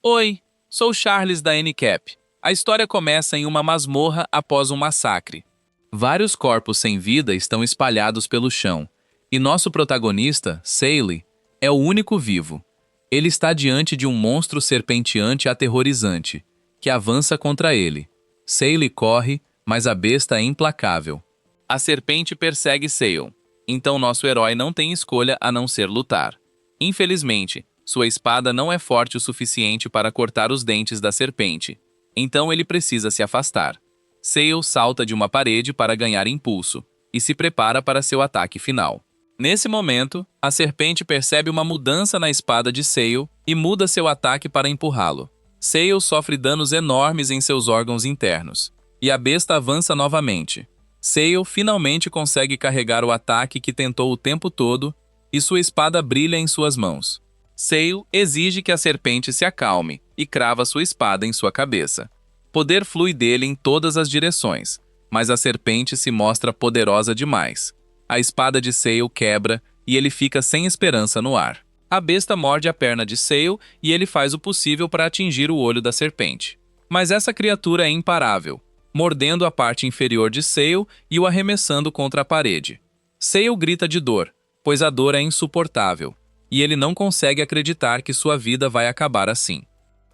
Oi, sou Charles da NCAP. A história começa em uma masmorra após um massacre. Vários corpos sem vida estão espalhados pelo chão, e nosso protagonista, Sally, é o único vivo. Ele está diante de um monstro serpenteante aterrorizante, que avança contra ele. Sally corre, mas a besta é implacável. A serpente persegue Sally, então nosso herói não tem escolha a não ser lutar. Infelizmente, sua espada não é forte o suficiente para cortar os dentes da serpente, então ele precisa se afastar. Sale salta de uma parede para ganhar impulso e se prepara para seu ataque final. Nesse momento, a serpente percebe uma mudança na espada de Sale e muda seu ataque para empurrá-lo. Sale sofre danos enormes em seus órgãos internos, e a besta avança novamente. Sale finalmente consegue carregar o ataque que tentou o tempo todo e sua espada brilha em suas mãos. Sale exige que a serpente se acalme e crava sua espada em sua cabeça. Poder flui dele em todas as direções, mas a serpente se mostra poderosa demais. A espada de Sale quebra e ele fica sem esperança no ar. A besta morde a perna de Sale e ele faz o possível para atingir o olho da serpente. Mas essa criatura é imparável, mordendo a parte inferior de Sale e o arremessando contra a parede. Sale grita de dor, pois a dor é insuportável, e ele não consegue acreditar que sua vida vai acabar assim.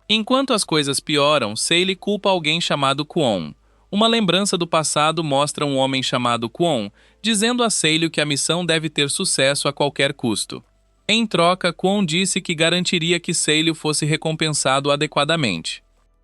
Enquanto as coisas pioram, Sally culpa alguém chamado Kwon. Uma lembrança do passado mostra um homem chamado Kwon, dizendo a Sally que a missão deve ter sucesso a qualquer custo. Em troca, Kwon disse que garantiria que Sally fosse recompensado adequadamente.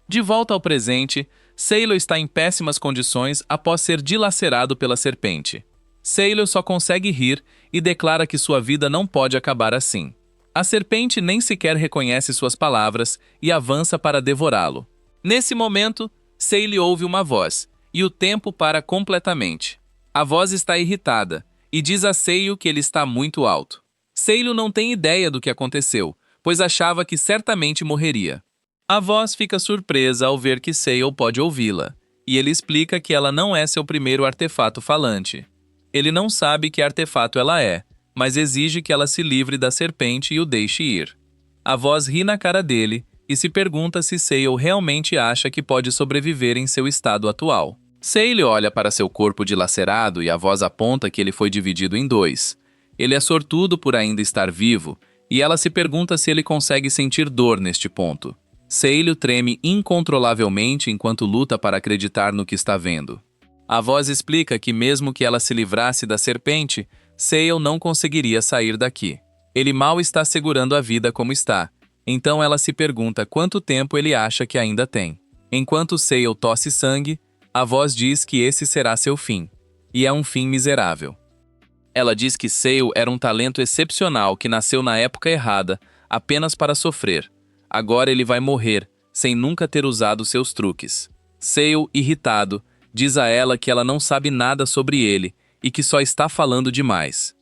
De volta ao presente, Sally está em péssimas condições após ser dilacerado pela serpente. Sally só consegue rir e declara que sua vida não pode acabar assim. A serpente nem sequer reconhece suas palavras e avança para devorá-lo. Nesse momento, Sally ouve uma voz, e o tempo para completamente. A voz está irritada, e diz a Sally que ele está muito alto. Sally não tem ideia do que aconteceu, pois achava que certamente morreria. A voz fica surpresa ao ver que Sally pode ouvi-la, e ele explica que ela não é seu primeiro artefato falante. Ele não sabe que artefato ela é, mas exige que ela se livre da serpente e o deixe ir. A voz ri na cara dele e se pergunta se Sale realmente acha que pode sobreviver em seu estado atual. Sale olha para seu corpo dilacerado e a voz aponta que ele foi dividido em dois. Ele é sortudo por ainda estar vivo, e ela se pergunta se ele consegue sentir dor neste ponto. Sale treme incontrolavelmente enquanto luta para acreditar no que está vendo. A voz explica que mesmo que ela se livrasse da serpente, Sale não conseguiria sair daqui. Ele mal está segurando a vida como está, então ela se pergunta quanto tempo ele acha que ainda tem. Enquanto Sale tosse sangue, a voz diz que esse será seu fim, e é um fim miserável. Ela diz que Sale era um talento excepcional que nasceu na época errada, apenas para sofrer. Agora ele vai morrer, sem nunca ter usado seus truques. Sale, irritado, diz a ela que ela não sabe nada sobre ele e que só está falando demais.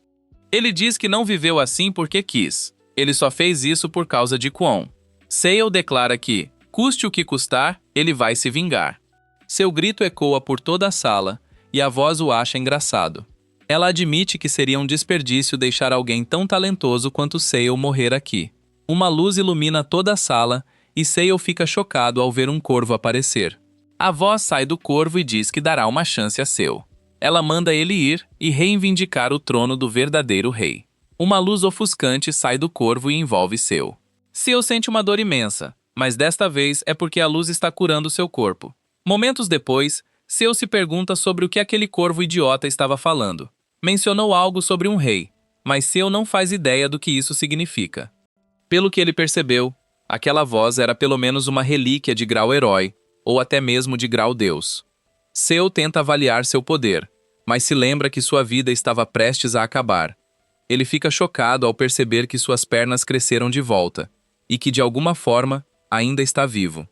Ele diz que não viveu assim porque quis. Ele só fez isso por causa de Kwon. Sale declara que, custe o que custar, ele vai se vingar. Seu grito ecoa por toda a sala e a voz o acha engraçado. Ela admite que seria um desperdício deixar alguém tão talentoso quanto Sale morrer aqui. Uma luz ilumina toda a sala e Sale fica chocado ao ver um corvo aparecer. A voz sai do corvo e diz que dará uma chance a Sale. Ela manda ele ir e reivindicar o trono do verdadeiro rei. Uma luz ofuscante sai do corvo e envolve Sale. Sale sente uma dor imensa, mas desta vez é porque a luz está curando seu corpo. Momentos depois, Sale se pergunta sobre o que aquele corvo idiota estava falando. Mencionou algo sobre um rei, mas Sale não faz ideia do que isso significa. Pelo que ele percebeu, aquela voz era pelo menos uma relíquia de grau herói, ou até mesmo de grau Deus. Sale tenta avaliar seu poder, mas se lembra que sua vida estava prestes a acabar. Ele fica chocado ao perceber que suas pernas cresceram de volta, e que de alguma forma ainda está vivo.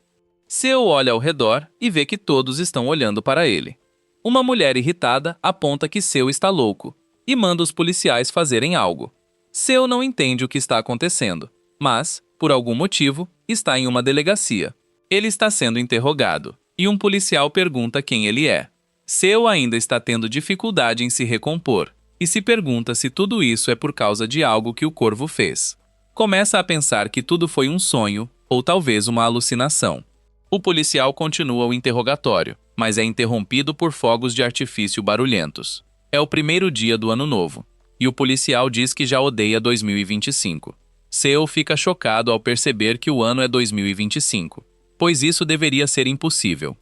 Sale olha ao redor e vê que todos estão olhando para ele. Uma mulher irritada aponta que Sale está louco, e manda os policiais fazerem algo. Sale não entende o que está acontecendo, mas, por algum motivo, está em uma delegacia. Ele está sendo interrogado, e um policial pergunta quem ele é. Sale ainda está tendo dificuldade em se recompor, e se pergunta se tudo isso é por causa de algo que o corvo fez. Começa a pensar que tudo foi um sonho ou talvez uma alucinação. O policial continua o interrogatório, mas é interrompido por fogos de artifício barulhentos. É o primeiro dia do ano novo, e o policial diz que já odeia 2025. Seu fica chocado ao perceber que o ano é 2025, pois isso deveria ser impossível.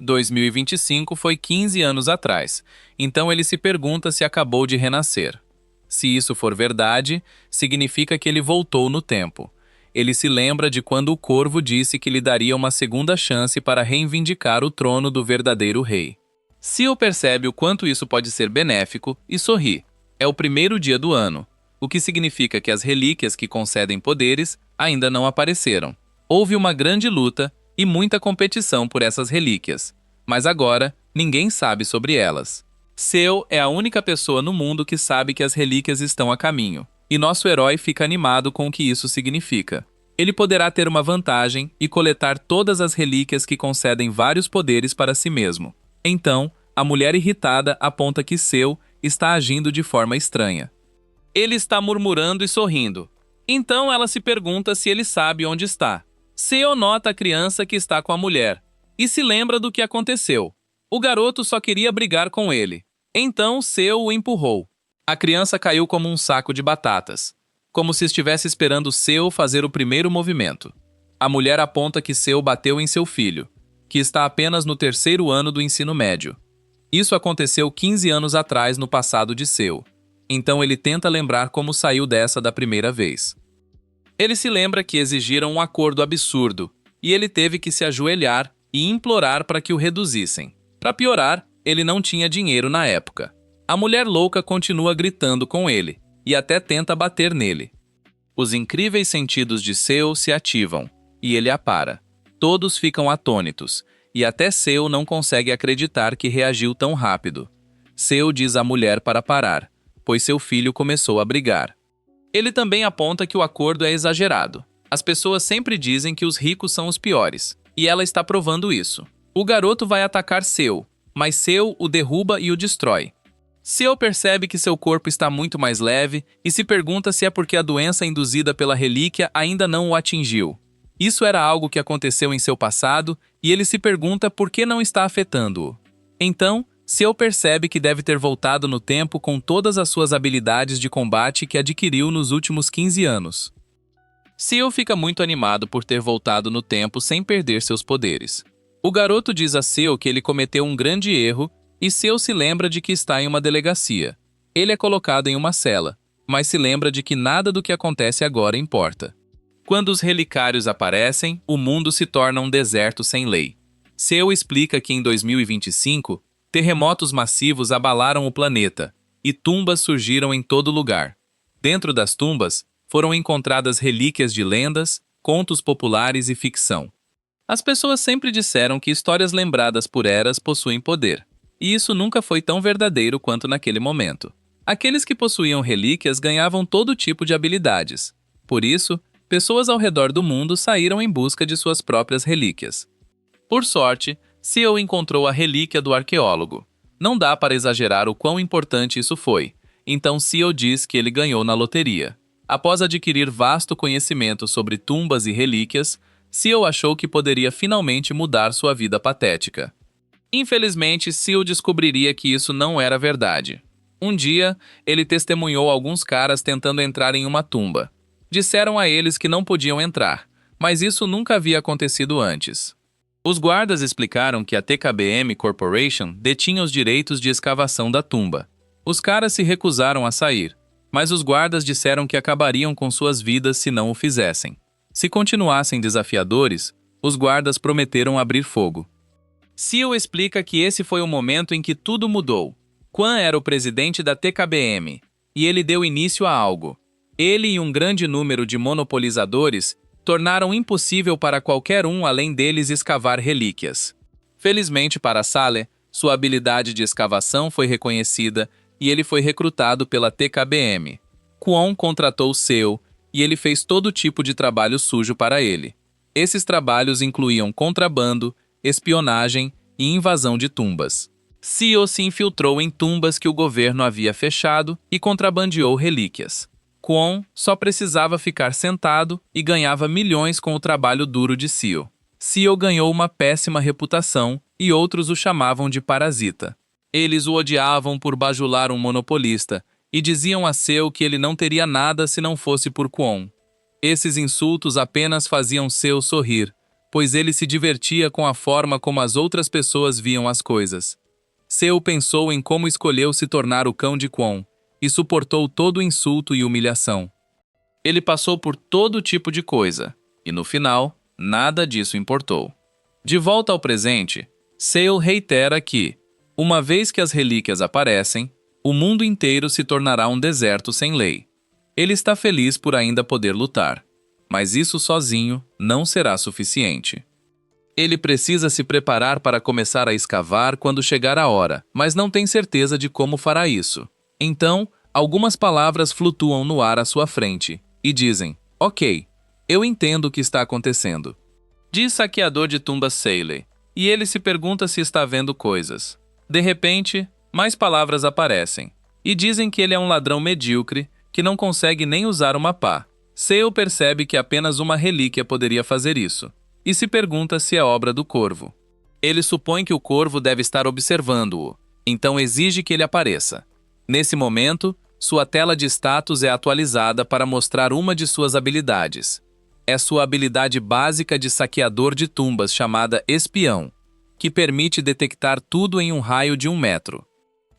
2025 foi 15 anos atrás, então ele se pergunta se acabou de renascer. Se isso for verdade, significa que ele voltou no tempo. Ele se lembra de quando o corvo disse que lhe daria uma segunda chance para reivindicar o trono do verdadeiro rei. Seal percebe o quanto isso pode ser benéfico e sorri. É o primeiro dia do ano, o que significa que as relíquias que concedem poderes ainda não apareceram. Houve uma grande luta e muita competição por essas relíquias, mas agora ninguém sabe sobre elas. Seal é a única pessoa no mundo que sabe que as relíquias estão a caminho, e nosso herói fica animado com o que isso significa. Ele poderá ter uma vantagem e coletar todas as relíquias que concedem vários poderes para si mesmo. Então, a mulher irritada aponta que Seal está agindo de forma estranha. Ele está murmurando e sorrindo. Então ela se pergunta se ele sabe onde está. Seal nota a criança que está com a mulher e se lembra do que aconteceu. O garoto só queria brigar com ele. Então Seal o empurrou. A criança caiu como um saco de batatas, como se estivesse esperando Seal fazer o primeiro movimento. A mulher aponta que Seal bateu em seu filho, que está apenas no terceiro ano do ensino médio. Isso aconteceu 15 anos atrás no passado de Seal. Então ele tenta lembrar como saiu dessa da primeira vez. Ele se lembra que exigiram um acordo absurdo, e ele teve que se ajoelhar e implorar para que o reduzissem. Para piorar, ele não tinha dinheiro na época. A mulher louca continua gritando com ele, e até tenta bater nele. Os incríveis sentidos de Seal se ativam, e ele a para. Todos ficam atônitos, e até Seal não consegue acreditar que reagiu tão rápido. Seal diz à mulher para parar, pois seu filho começou a brigar. Ele também aponta que o acordo é exagerado. As pessoas sempre dizem que os ricos são os piores, e ela está provando isso. O garoto vai atacar Seal, mas Seal o derruba e o destrói. Seal percebe que seu corpo está muito mais leve e se pergunta se é porque a doença induzida pela relíquia ainda não o atingiu. Isso era algo que aconteceu em seu passado e ele se pergunta por que não está afetando-o. Então, Seal percebe que deve ter voltado no tempo com todas as suas habilidades de combate que adquiriu nos últimos 15 anos. Seal fica muito animado por ter voltado no tempo sem perder seus poderes. O garoto diz a Seal que ele cometeu um grande erro e Seal se lembra de que está em uma delegacia. Ele é colocado em uma cela, mas se lembra de que nada do que acontece agora importa. Quando os relicários aparecem, o mundo se torna um deserto sem lei. Seal explica que em 2025, terremotos massivos abalaram o planeta e tumbas surgiram em todo lugar. Dentro das tumbas, foram encontradas relíquias de lendas, contos populares e ficção. As pessoas sempre disseram que histórias lembradas por eras possuem poder, e isso nunca foi tão verdadeiro quanto naquele momento. Aqueles que possuíam relíquias ganhavam todo tipo de habilidades. Por isso, pessoas ao redor do mundo saíram em busca de suas próprias relíquias. Por sorte, Seal encontrou a relíquia do arqueólogo. Não dá para exagerar o quão importante isso foi, então Seal diz que ele ganhou na loteria. Após adquirir vasto conhecimento sobre tumbas e relíquias, Seal achou que poderia finalmente mudar sua vida patética. Infelizmente, Seal descobriria que isso não era verdade. Um dia, ele testemunhou alguns caras tentando entrar em uma tumba. Disseram a eles que não podiam entrar, mas isso nunca havia acontecido antes. Os guardas explicaram que a TKBM Corporation detinha os direitos de escavação da tumba. Os caras se recusaram a sair, mas os guardas disseram que acabariam com suas vidas se não o fizessem. Se continuassem desafiadores, os guardas prometeram abrir fogo. Seal explica que esse foi o momento em que tudo mudou. Quan era o presidente da TKBM, e ele deu início a algo. Ele e um grande número de monopolizadores tornaram impossível para qualquer um além deles escavar relíquias. Felizmente para Saleh, sua habilidade de escavação foi reconhecida e ele foi recrutado pela TKBM. Quan contratou Seal e ele fez todo tipo de trabalho sujo para ele. Esses trabalhos incluíam contrabando, espionagem e invasão de tumbas. Seal se infiltrou em tumbas que o governo havia fechado e contrabandeou relíquias. Kwon só precisava ficar sentado e ganhava milhões com o trabalho duro de Seo. Seo ganhou uma péssima reputação e outros o chamavam de parasita. Eles o odiavam por bajular um monopolista e diziam a Seo que ele não teria nada se não fosse por Kwon. Esses insultos apenas faziam Seo sorrir, pois ele se divertia com a forma como as outras pessoas viam as coisas. Seo pensou em como escolheu se tornar o cão de Kwon e suportou todo o insulto e humilhação. Ele passou por todo tipo de coisa, e no final, nada disso importou. De volta ao presente, Seo reitera que, uma vez que as relíquias aparecem, o mundo inteiro se tornará um deserto sem lei. Ele está feliz por ainda poder lutar, mas isso sozinho não será suficiente. Ele precisa se preparar para começar a escavar quando chegar a hora, mas não tem certeza de como fará isso. Então, algumas palavras flutuam no ar à sua frente e dizem: "Ok, eu entendo o que está acontecendo." Diz saqueador de tumbas Seiley, e ele se pergunta se está vendo coisas. De repente, mais palavras aparecem, e dizem que ele é um ladrão medíocre que não consegue nem usar uma pá. Seo percebe que apenas uma relíquia poderia fazer isso, e se pergunta se é obra do corvo. Ele supõe que o corvo deve estar observando-o, então exige que ele apareça. Nesse momento, sua tela de status é atualizada para mostrar uma de suas habilidades. É sua habilidade básica de saqueador de tumbas chamada Espião, que permite detectar tudo em um raio de 1 metro.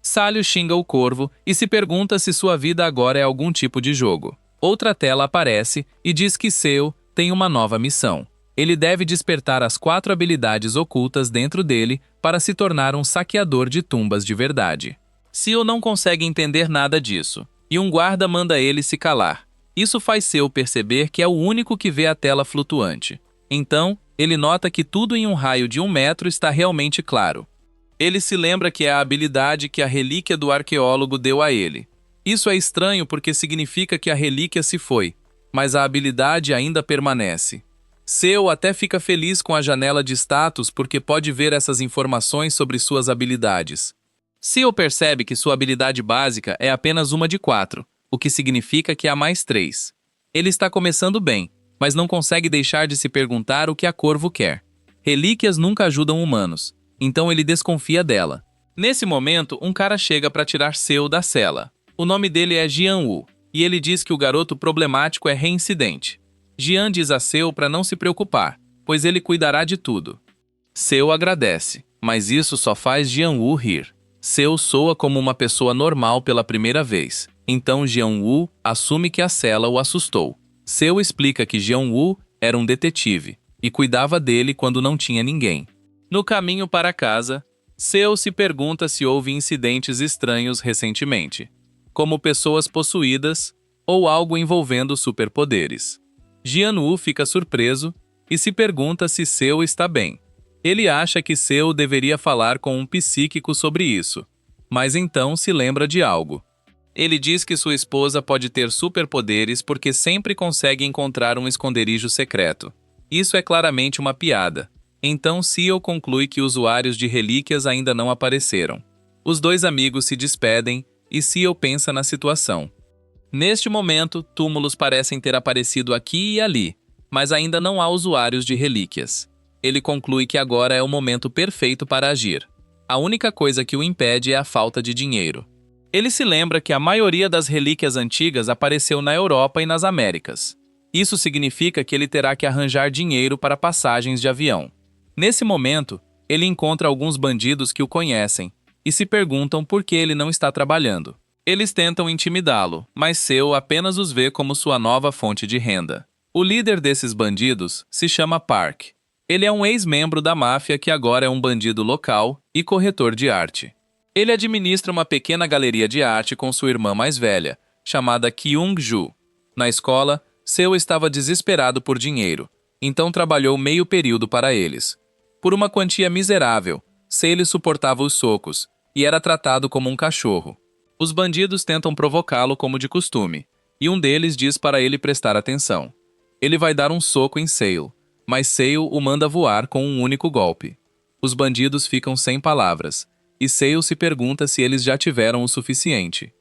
Salio xinga o corvo e se pergunta se sua vida agora é algum tipo de jogo. Outra tela aparece e diz que Seo tem uma nova missão. Ele deve despertar as 4 habilidades ocultas dentro dele para se tornar um saqueador de tumbas de verdade. Seo não consegue entender nada disso, e um guarda manda ele se calar. Isso faz Seo perceber que é o único que vê a tela flutuante. Então, ele nota que tudo em um raio de 1 metro está realmente claro. Ele se lembra que é a habilidade que a relíquia do arqueólogo deu a ele. Isso é estranho porque significa que a relíquia se foi, mas a habilidade ainda permanece. Seo até fica feliz com a janela de status porque pode ver essas informações sobre suas habilidades. Seo percebe que sua habilidade básica é apenas uma de 4, o que significa que há mais 3. Ele está começando bem, mas não consegue deixar de se perguntar o que a corvo quer. Relíquias nunca ajudam humanos, então ele desconfia dela. Nesse momento, um cara chega para tirar Seo da cela. O nome dele é Jian-woo, e ele diz que o garoto problemático é reincidente. Jian diz a Seo para não se preocupar, pois ele cuidará de tudo. Seo agradece, mas isso só faz Jian-woo rir. Seo soa como uma pessoa normal pela primeira vez, então Jian-woo assume que a cela o assustou. Seo explica que Jian-woo era um detetive e cuidava dele quando não tinha ninguém. No caminho para casa, Seo se pergunta se houve incidentes estranhos recentemente, como pessoas possuídas ou algo envolvendo superpoderes. Jian-woo fica surpreso e se pergunta se Seo está bem. Ele acha que Seo deveria falar com um psíquico sobre isso, mas então se lembra de algo. Ele diz que sua esposa pode ter superpoderes porque sempre consegue encontrar um esconderijo secreto. Isso é claramente uma piada. Então Seo conclui que usuários de relíquias ainda não apareceram. Os dois amigos se despedem e Seo pensa na situação. Neste momento, túmulos parecem ter aparecido aqui e ali, mas ainda não há usuários de relíquias. Ele conclui que agora é o momento perfeito para agir. A única coisa que o impede é a falta de dinheiro. Ele se lembra que a maioria das relíquias antigas apareceu na Europa e nas Américas. Isso significa que ele terá que arranjar dinheiro para passagens de avião. Nesse momento, ele encontra alguns bandidos que o conhecem e se perguntam por que ele não está trabalhando. Eles tentam intimidá-lo, mas Seo apenas os vê como sua nova fonte de renda. O líder desses bandidos se chama Park. Ele é um ex-membro da máfia que agora é um bandido local e corretor de arte. Ele administra uma pequena galeria de arte com sua irmã mais velha, chamada Kyung-ju. Na escola, Seo estava desesperado por dinheiro, então trabalhou meio período para eles. Por uma quantia miserável, Seo suportava os socos e era tratado como um cachorro. Os bandidos tentam provocá-lo como de costume, e um deles diz para ele prestar atenção. Ele vai dar um soco em Seo, mas Seo o manda voar com um único golpe. Os bandidos ficam sem palavras, e Seo se pergunta se eles já tiveram o suficiente.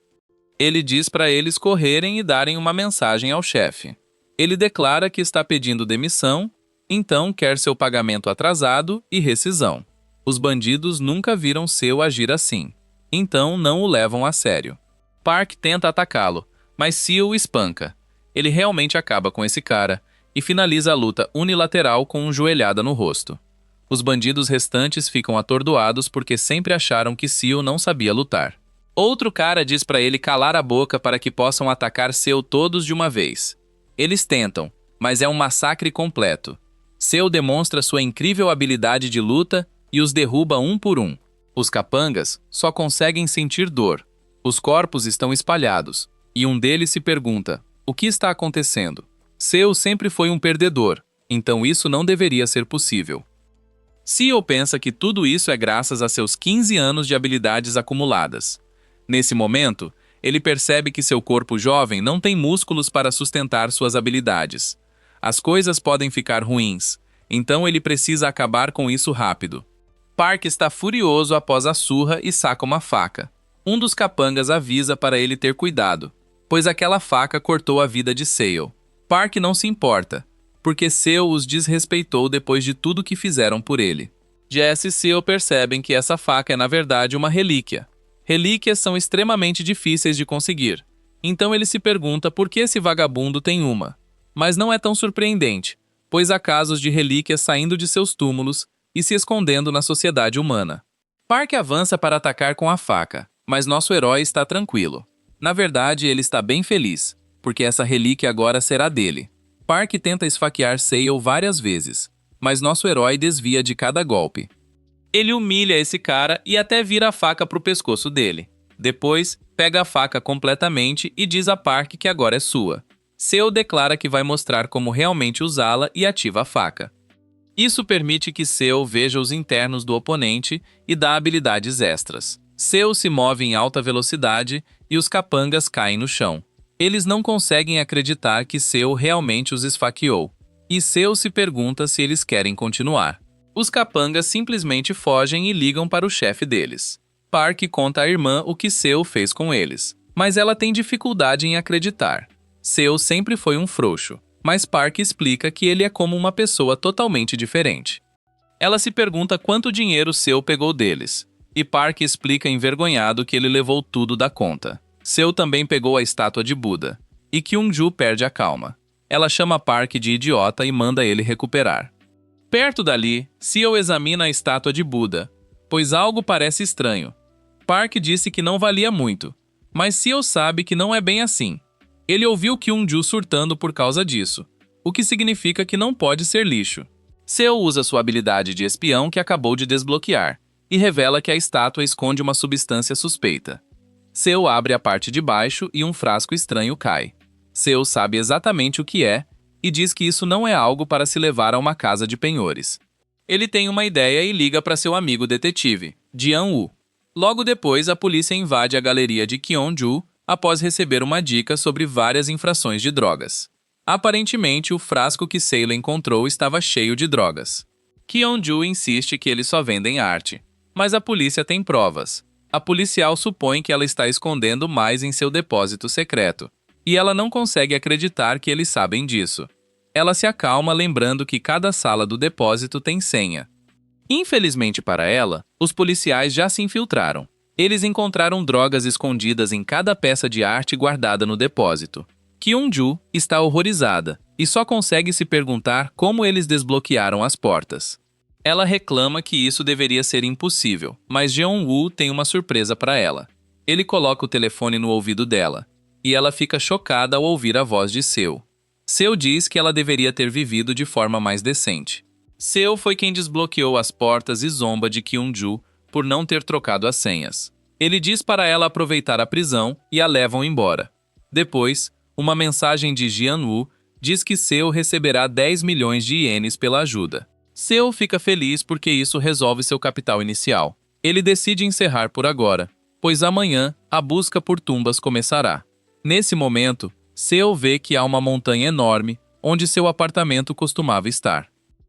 Ele diz para eles correrem e darem uma mensagem ao chefe. Ele declara que está pedindo demissão, então quer seu pagamento atrasado e rescisão. Os bandidos nunca viram Seu agir assim, então não o levam a sério. Park tenta atacá-lo, mas Seal o espanca. Ele realmente acaba com esse cara e finaliza a luta unilateral com uma joelhada no rosto. Os bandidos restantes ficam atordoados porque sempre acharam que Seal não sabia lutar. Outro cara diz para ele calar a boca para que possam atacar Seu todos de uma vez. Eles tentam, mas é um massacre completo. Seu demonstra sua incrível habilidade de luta e os derruba um por um. Os capangas só conseguem sentir dor. Os corpos estão espalhados, e um deles se pergunta: o que está acontecendo? Seu sempre foi um perdedor, então isso não deveria ser possível. Seal pensa que tudo isso é graças a seus 15 anos de habilidades acumuladas. Nesse momento, ele percebe que seu corpo jovem não tem músculos para sustentar suas habilidades. As coisas podem ficar ruins, então ele precisa acabar com isso rápido. Park está furioso após a surra e saca uma faca. Um dos capangas avisa para ele ter cuidado, pois aquela faca cortou a vida de Sale. Park não se importa, porque Sale os desrespeitou depois de tudo que fizeram por ele. Jess e Sale percebem que essa faca é na verdade uma relíquia. Relíquias são extremamente difíceis de conseguir, então ele se pergunta por que esse vagabundo tem uma. Mas não é tão surpreendente, pois há casos de relíquias saindo de seus túmulos e se escondendo na sociedade humana. Park avança para atacar com a faca, mas nosso herói está tranquilo. Na verdade, ele está bem feliz, porque essa relíquia agora será dele. Park tenta esfaquear Sale várias vezes, mas nosso herói desvia de cada golpe. Ele humilha esse cara e até vira a faca para o pescoço dele. Depois, pega a faca completamente e diz a Park que agora é sua. Sale declara que vai mostrar como realmente usá-la e ativa a faca. Isso permite que Sale veja os internos do oponente e dá habilidades extras. Sale se move em alta velocidade e os capangas caem no chão. Eles não conseguem acreditar que Sale realmente os esfaqueou, e Sale se pergunta se eles querem continuar. Os capangas simplesmente fogem e ligam para o chefe deles. Park conta à irmã o que Sale fez com eles, mas ela tem dificuldade em acreditar. Sale sempre foi um frouxo, mas Park explica que ele é como uma pessoa totalmente diferente. Ela se pergunta quanto dinheiro Sale pegou deles, e Park explica envergonhado que ele levou tudo da conta. Sale também pegou a estátua de Buda, e Kyung-ju perde a calma. Ela chama Park de idiota e manda ele recuperar. Perto dali, Sale examina a estátua de Buda, pois algo parece estranho. Park disse que não valia muito, mas Sale sabe que não é bem assim. Ele ouviu Kyung-ju surtando por causa disso, o que significa que não pode ser lixo. Sale usa sua habilidade de espião que acabou de desbloquear, e revela que a estátua esconde uma substância suspeita. Sale abre a parte de baixo e um frasco estranho cai. Sale sabe exatamente o que é, e diz que isso não é algo para se levar a uma casa de penhores. Ele tem uma ideia e liga para seu amigo detetive, Jian-woo. Logo depois, a polícia invade a galeria de Kyung-ju após receber uma dica sobre várias infrações de drogas. Aparentemente, o frasco que Sale encontrou estava cheio de drogas. Kyung-ju insiste que eles só vendem arte, mas a polícia tem provas. A policial supõe que ela está escondendo mais em seu depósito secreto, e ela não consegue acreditar que eles sabem disso. Ela se acalma lembrando que cada sala do depósito tem senha. Infelizmente para ela, os policiais já se infiltraram. Eles encontraram drogas escondidas em cada peça de arte guardada no depósito. Kyung-ju está horrorizada e só consegue se perguntar como eles desbloquearam as portas. Ela reclama que isso deveria ser impossível, mas Jeon-woo tem uma surpresa para ela. Ele coloca o telefone no ouvido dela, e ela fica chocada ao ouvir a voz de Seo. Seo diz que ela deveria ter vivido de forma mais decente. Seo foi quem desbloqueou as portas e zomba de Kyung-ju por não ter trocado as senhas. Ele diz para ela aproveitar a prisão e a levam embora. Depois, uma mensagem de Jian-woo diz que Seo receberá 10 milhões de ienes pela ajuda. Seo fica feliz porque isso resolve seu capital inicial. Ele decide encerrar por agora, pois amanhã a busca por tumbas começará. Nesse momento, Seo vê que há uma montanha enorme onde seu apartamento costumava estar.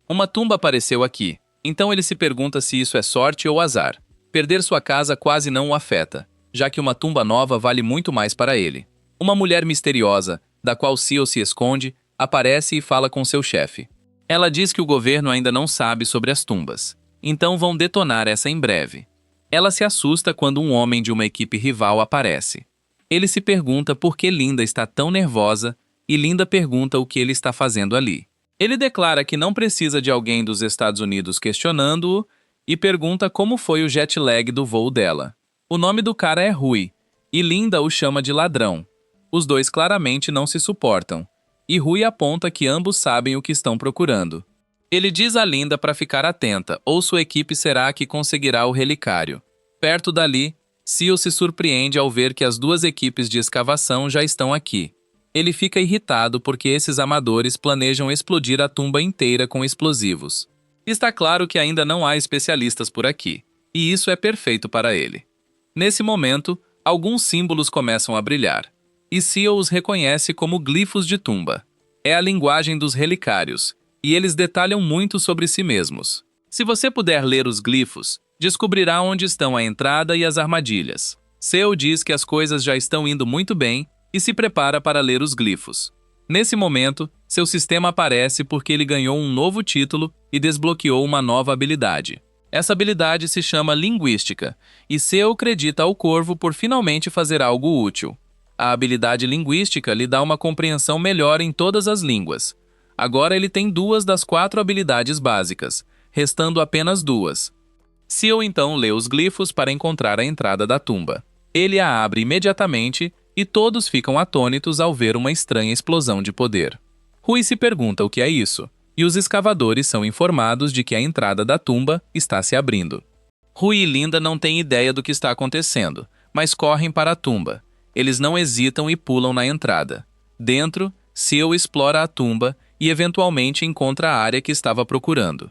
Uma tumba apareceu aqui, então ele se pergunta se isso é sorte ou azar. Perder sua casa quase não o afeta. já que uma tumba nova vale muito mais para ele. Uma mulher misteriosa, da qual Seal se esconde, aparece e fala com seu chefe. Ela diz que o governo ainda não sabe sobre as tumbas, então vão detonar essa em breve. Ela se assusta quando um homem de uma equipe rival aparece. Ele se pergunta por que Linda está tão nervosa e Linda pergunta o que ele está fazendo ali. Ele declara que não precisa de alguém dos Estados Unidos questionando-o e pergunta como foi o jet lag do voo dela. O nome do cara é Rui, e Linda o chama de ladrão. Os dois claramente não se suportam, e Rui aponta que ambos sabem o que estão procurando. Ele diz a Linda para ficar atenta, ou sua equipe será a que conseguirá o relicário. Perto dali, Seal se surpreende ao ver que as duas equipes de escavação já estão aqui. Ele fica irritado porque esses amadores planejam explodir a tumba inteira com explosivos. Está claro que ainda não há especialistas por aqui, e isso é perfeito para ele. Nesse momento, alguns símbolos começam a brilhar, e Seal os reconhece como glifos de tumba. É a linguagem dos relicários, e eles detalham muito sobre si mesmos. Se você puder ler os glifos, descobrirá onde estão a entrada e as armadilhas. Seal diz que as coisas já estão indo muito bem e se prepara para ler os glifos. Nesse momento, seu sistema aparece porque ele ganhou um novo título e desbloqueou uma nova habilidade. Essa habilidade se chama Linguística, e Seal acredita ao Corvo por finalmente fazer algo útil. A habilidade Linguística lhe dá uma compreensão melhor em todas as línguas. Agora ele tem 2 das 4 habilidades básicas, restando apenas 2. Seal então lê os glifos para encontrar a entrada da tumba. Ele a abre imediatamente e todos ficam atônitos ao ver uma estranha explosão de poder. Rui se pergunta o que é isso, e os escavadores são informados de que a entrada da tumba está se abrindo. Rui e Linda não têm ideia do que está acontecendo, mas correm para a tumba. Eles não hesitam e pulam na entrada. Dentro, Seal explora a tumba e eventualmente encontra a área que estava procurando.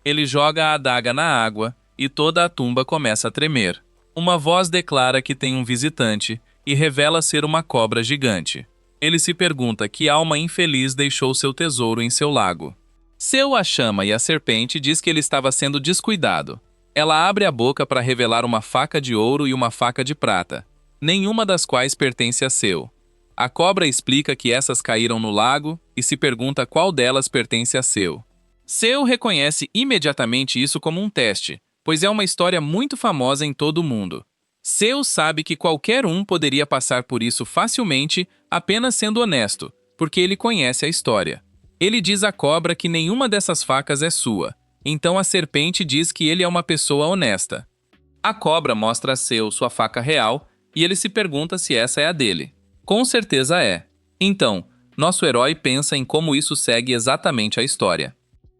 Ele joga a adaga na água e toda a tumba começa a tremer. Uma voz declara que tem um visitante e revela ser uma cobra gigante. Ele se pergunta que alma infeliz deixou seu tesouro em seu lago. Seal a chama e a serpente diz que ele estava sendo descuidado. Ela abre a boca para revelar uma faca de ouro e uma faca de prata, nenhuma das quais pertence a Seal. A cobra explica que essas caíram no lago e se pergunta qual delas pertence a Seal. Seal reconhece imediatamente isso como um teste, pois é uma história muito famosa em todo o mundo. Seal sabe que qualquer um poderia passar por isso facilmente apenas sendo honesto, porque ele conhece a história. Ele diz à cobra que nenhuma dessas facas é sua, então a serpente diz que ele é uma pessoa honesta. A cobra mostra a Seal sua faca real e ele se pergunta se essa é a dele. Com certeza é. Então, nosso herói pensa em como isso segue exatamente a história.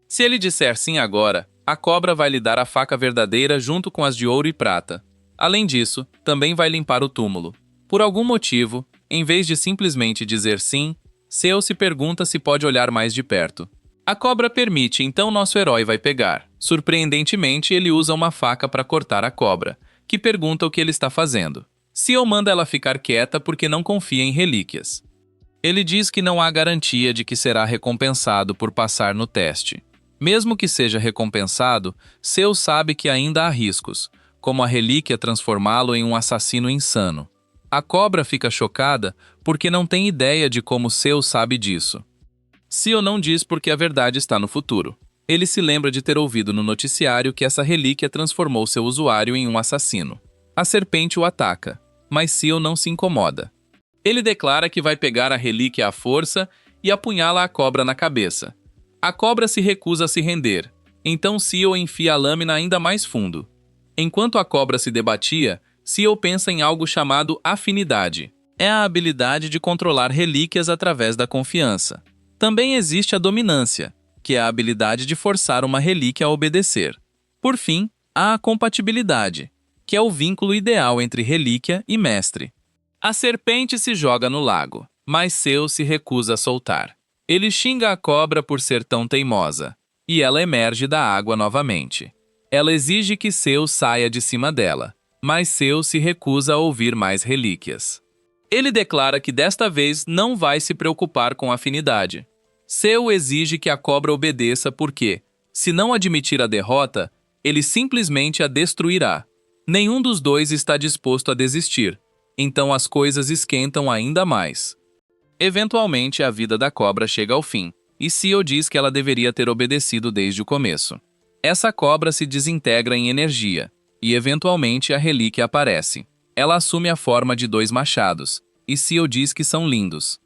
Se ele disser sim agora, a cobra vai lhe dar a faca verdadeira junto com as de ouro e prata. Além disso, também vai limpar o túmulo. Por algum motivo, em vez de simplesmente dizer sim, Seal se pergunta se pode olhar mais de perto. A cobra permite, então nosso herói vai pegar. Surpreendentemente, ele usa uma faca para cortar a cobra, que pergunta o que ele está fazendo. Seal manda ela ficar quieta porque não confia em relíquias. Ele diz que não há garantia de que será recompensado por passar no teste. Mesmo que seja recompensado, Seal sabe que ainda há riscos, como a relíquia transformá-lo em um assassino insano. A cobra fica chocada porque não tem ideia de como Seal sabe disso. Seal não diz porque a verdade está no futuro. Ele se lembra de ter ouvido no noticiário que essa relíquia transformou seu usuário em um assassino. A serpente o ataca, mas Seal não se incomoda. Ele declara que vai pegar a relíquia à força e apunhala a cobra na cabeça. A cobra se recusa a se render, então Seal enfia a lâmina ainda mais fundo. Enquanto a cobra se debatia, Seal pensa em algo chamado afinidade. É a habilidade de controlar relíquias através da confiança. Também existe a dominância, que é a habilidade de forçar uma relíquia a obedecer. Por fim, há a compatibilidade, que é o vínculo ideal entre relíquia e mestre. A serpente se joga no lago, mas Seal se recusa a soltar. Ele xinga a cobra por ser tão teimosa, e ela emerge da água novamente. Ela exige que Seal saia de cima dela, mas Seal se recusa a ouvir mais relíquias. Ele declara que desta vez não vai se preocupar com a afinidade. Seal exige que a cobra obedeça porque, se não admitir a derrota, ele simplesmente a destruirá. Nenhum dos dois está disposto a desistir, então as coisas esquentam ainda mais. Eventualmente, a vida da cobra chega ao fim, e Seal diz que ela deveria ter obedecido desde o começo. Essa cobra se desintegra em energia, e eventualmente a relíquia aparece. Ela assume a forma de 2 machados, e Seal diz que são lindos.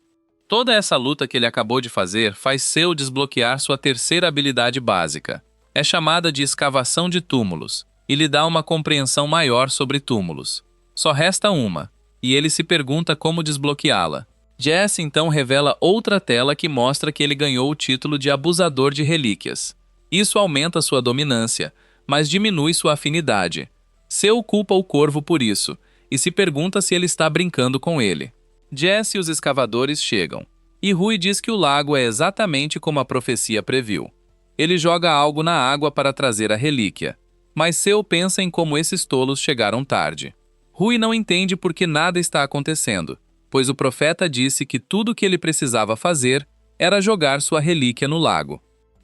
Toda essa luta que ele acabou de fazer faz Seal desbloquear sua terceira habilidade básica. É chamada de escavação de túmulos, e lhe dá uma compreensão maior sobre túmulos. Só resta uma, e ele se pergunta como desbloqueá-la. Jess então revela outra tela que mostra que ele ganhou o título de abusador de relíquias. Isso aumenta sua dominância, mas diminui sua afinidade. Seu culpa o corvo por isso, e se pergunta se ele está brincando com ele. Jess e os escavadores chegam, e Rui diz que o lago é exatamente como a profecia previu. Ele joga algo na água para trazer a relíquia, mas Seu pensa em como esses tolos chegaram tarde. Rui não entende por que nada está acontecendo, pois o profeta disse que tudo o que ele precisava fazer era jogar sua relíquia no lago.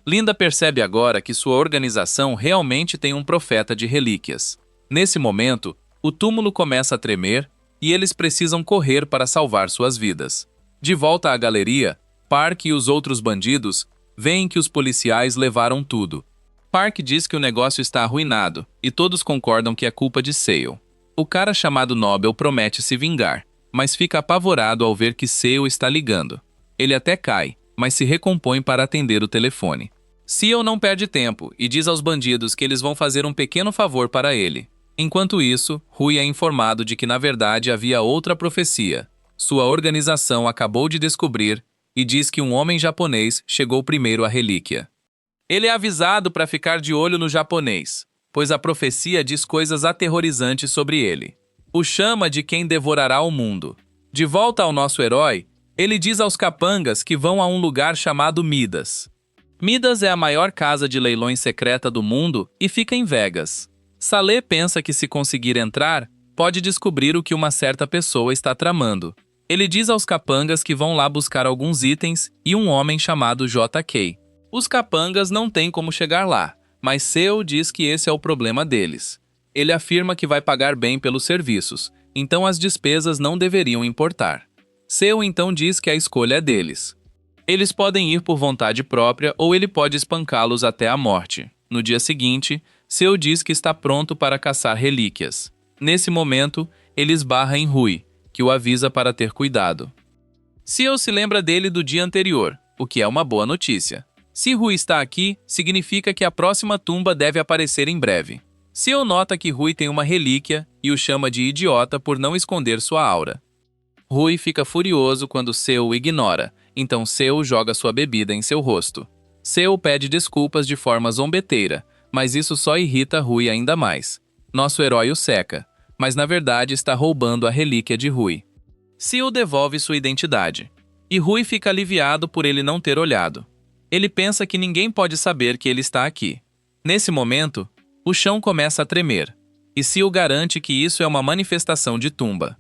Linda percebe agora que sua organização realmente tem um profeta de relíquias. Nesse momento, o túmulo começa a tremer e eles precisam correr para salvar suas vidas. De volta à galeria, Park e os outros bandidos veem que os policiais levaram tudo. Park diz que o negócio está arruinado e todos concordam que é culpa de Sale. O cara chamado Nobel promete se vingar, mas fica apavorado ao ver que Sale está ligando. Ele até cai, mas se recompõe para atender o telefone. Seal não perde tempo e diz aos bandidos que eles vão fazer um pequeno favor para ele. Enquanto isso, Rui é informado de que na verdade havia outra profecia. Sua organização acabou de descobrir e diz que um homem japonês chegou primeiro à relíquia. Ele é avisado para ficar de olho no japonês, pois a profecia diz coisas aterrorizantes sobre ele. O chama de quem devorará o mundo. De volta ao nosso herói, ele diz aos capangas que vão a um lugar chamado Midas. Midas é a maior casa de leilões secreta do mundo e fica em Vegas. Saleh pensa que se conseguir entrar, pode descobrir o que uma certa pessoa está tramando. Ele diz aos capangas que vão lá buscar alguns itens e um homem chamado JK. Os capangas não têm como chegar lá, mas Seo diz que esse é o problema deles. Ele afirma que vai pagar bem pelos serviços, então as despesas não deveriam importar. Seo então diz que a escolha é deles. Eles podem ir por vontade própria ou ele pode espancá-los até a morte. No dia seguinte, Seo diz que está pronto para caçar relíquias. Nesse momento, ele esbarra em Rui, que o avisa para ter cuidado. Seo se lembra dele do dia anterior, o que é uma boa notícia. Se Rui está aqui, significa que a próxima tumba deve aparecer em breve. Seo nota que Rui tem uma relíquia e o chama de idiota por não esconder sua aura. Rui fica furioso quando Seo o ignora, então Seo joga sua bebida em seu rosto. Seo pede desculpas de forma zombeteira, mas isso só irrita Rui ainda mais. Nosso herói o seca, mas na verdade está roubando a relíquia de Rui. Seo devolve sua identidade, e Rui fica aliviado por ele não ter olhado. Ele pensa que ninguém pode saber que ele está aqui. Nesse momento, o chão começa a tremer, e Seo garante que isso é uma manifestação de tumba.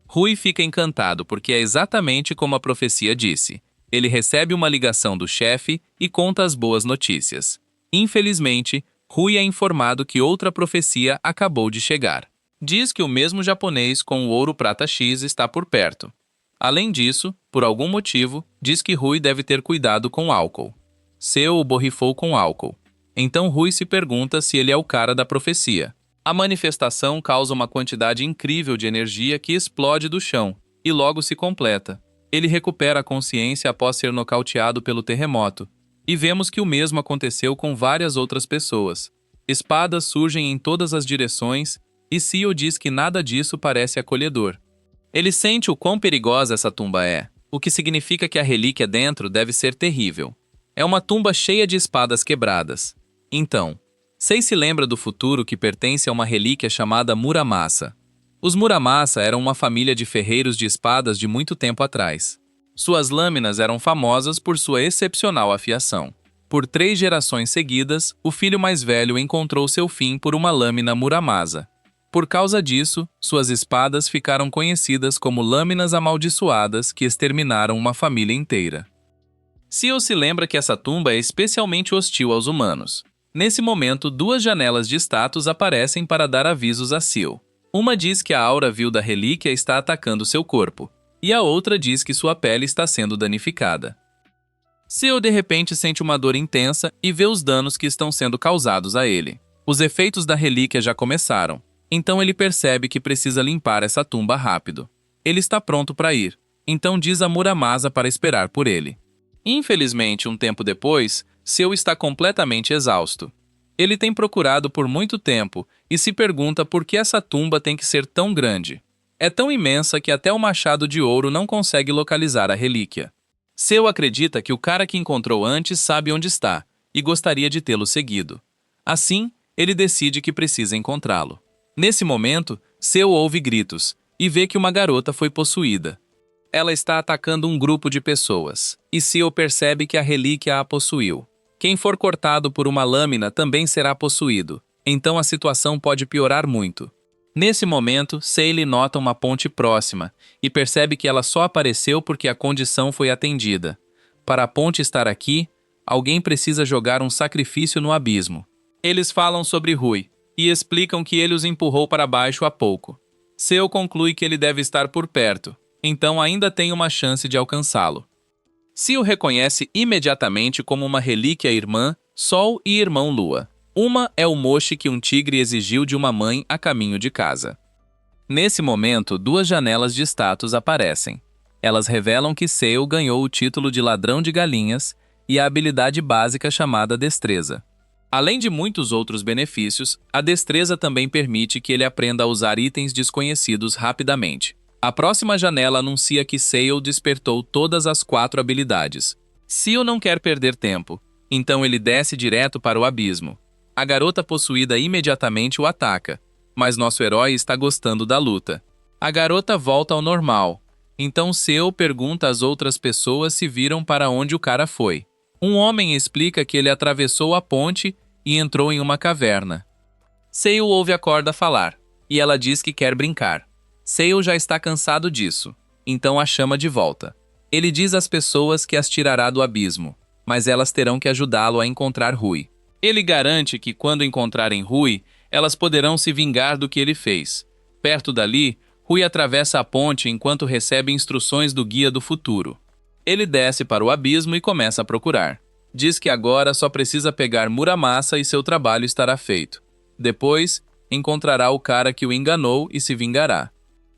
Rui fica encantado porque é exatamente como a profecia disse. Ele recebe uma ligação do chefe e conta as boas notícias. Infelizmente, Rui é informado que outra profecia acabou de chegar. Diz que o mesmo japonês com o ouro prata X está por perto. Além disso, por algum motivo, diz que Rui deve ter cuidado com álcool. Seo o borrifou com álcool. Então Rui se pergunta se ele é o cara da profecia. A manifestação causa uma quantidade incrível de energia que explode do chão e logo se completa. Ele recupera a consciência após ser nocauteado pelo terremoto. E vemos que o mesmo aconteceu com várias outras pessoas. Espadas surgem em todas as direções e Seo diz que nada disso parece acolhedor. Ele sente o quão perigosa essa tumba é, o que significa que a relíquia dentro deve ser terrível. É uma tumba cheia de espadas quebradas. Então, Sei se lembra do futuro que pertence a uma relíquia chamada Muramasa. Os Muramasa eram uma família de ferreiros de espadas de muito tempo atrás. Suas lâminas eram famosas por sua excepcional afiação. Por 3 gerações seguidas, o filho mais velho encontrou seu fim por uma lâmina Muramasa. Por causa disso, suas espadas ficaram conhecidas como lâminas amaldiçoadas que exterminaram uma família inteira. Seo se lembra que essa tumba é especialmente hostil aos humanos. Nesse momento, duas janelas de status aparecem para dar avisos a Seal. Uma diz que a aura vil da relíquia está atacando seu corpo, e a outra diz que sua pele está sendo danificada. Seal de repente sente uma dor intensa e vê os danos que estão sendo causados a ele. Os efeitos da relíquia já começaram, então ele percebe que precisa limpar essa tumba rápido. Ele está pronto para ir, então diz a Muramasa para esperar por ele. Infelizmente, um tempo depois, Seu está completamente exausto. Ele tem procurado por muito tempo e se pergunta por que essa tumba tem que ser tão grande. É tão imensa que até o machado de ouro não consegue localizar a relíquia. Seu acredita que o cara que encontrou antes sabe onde está e gostaria de tê-lo seguido. Assim, ele decide que precisa encontrá-lo. Nesse momento, Seu ouve gritos e vê que uma garota foi possuída. Ela está atacando um grupo de pessoas, e Seal percebe que a relíquia a possuiu. Quem for cortado por uma lâmina também será possuído, então a situação pode piorar muito. Nesse momento, Seili nota uma ponte próxima e percebe que ela só apareceu porque a condição foi atendida. Para a ponte estar aqui, alguém precisa jogar um sacrifício no abismo. Eles falam sobre Rui e explicam que ele os empurrou para baixo há pouco. Seu conclui que ele deve estar por perto, então ainda tem uma chance de alcançá-lo. Se o reconhece imediatamente como uma relíquia irmã, Sol e irmão Lua. Uma é o moche que um tigre exigiu de uma mãe a caminho de casa. Nesse momento, duas janelas de status aparecem. Elas revelam que Seu ganhou o título de ladrão de galinhas e a habilidade básica chamada Destreza. Além de muitos outros benefícios, a destreza também permite que ele aprenda a usar itens desconhecidos rapidamente. A próxima janela anuncia que Seu despertou todas as 4 habilidades. Seal não quer perder tempo, então ele desce direto para o abismo. A garota possuída imediatamente o ataca, mas nosso herói está gostando da luta. A garota volta ao normal, então Seu pergunta às outras pessoas se viram para onde o cara foi. Um homem explica que ele atravessou a ponte e entrou em uma caverna. Seu ouve a corda falar, e ela diz que quer brincar. Seu já está cansado disso, então a chama de volta. Ele diz às pessoas que as tirará do abismo, mas elas terão que ajudá-lo a encontrar Rui. Ele garante que quando encontrarem Rui, elas poderão se vingar do que ele fez. Perto dali, Rui atravessa a ponte enquanto recebe instruções do Guia do Futuro. Ele desce para o abismo e começa a procurar. Diz que agora só precisa pegar Muramasa e seu trabalho estará feito. Depois, encontrará o cara que o enganou e se vingará.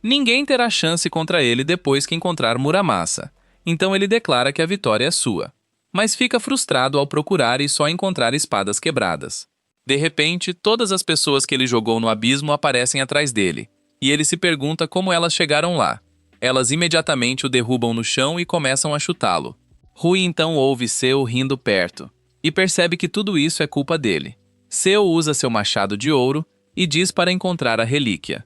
Ninguém terá chance contra ele depois que encontrar Muramasa, então ele declara que a vitória é sua. Mas fica frustrado ao procurar e só encontrar espadas quebradas. De repente, todas as pessoas que ele jogou no abismo aparecem atrás dele, e ele se pergunta como elas chegaram lá. Elas imediatamente o derrubam no chão e começam a chutá-lo. Rui então ouve Seu rindo perto, e percebe que tudo isso é culpa dele. Seu usa seu machado de ouro e diz para encontrar a relíquia.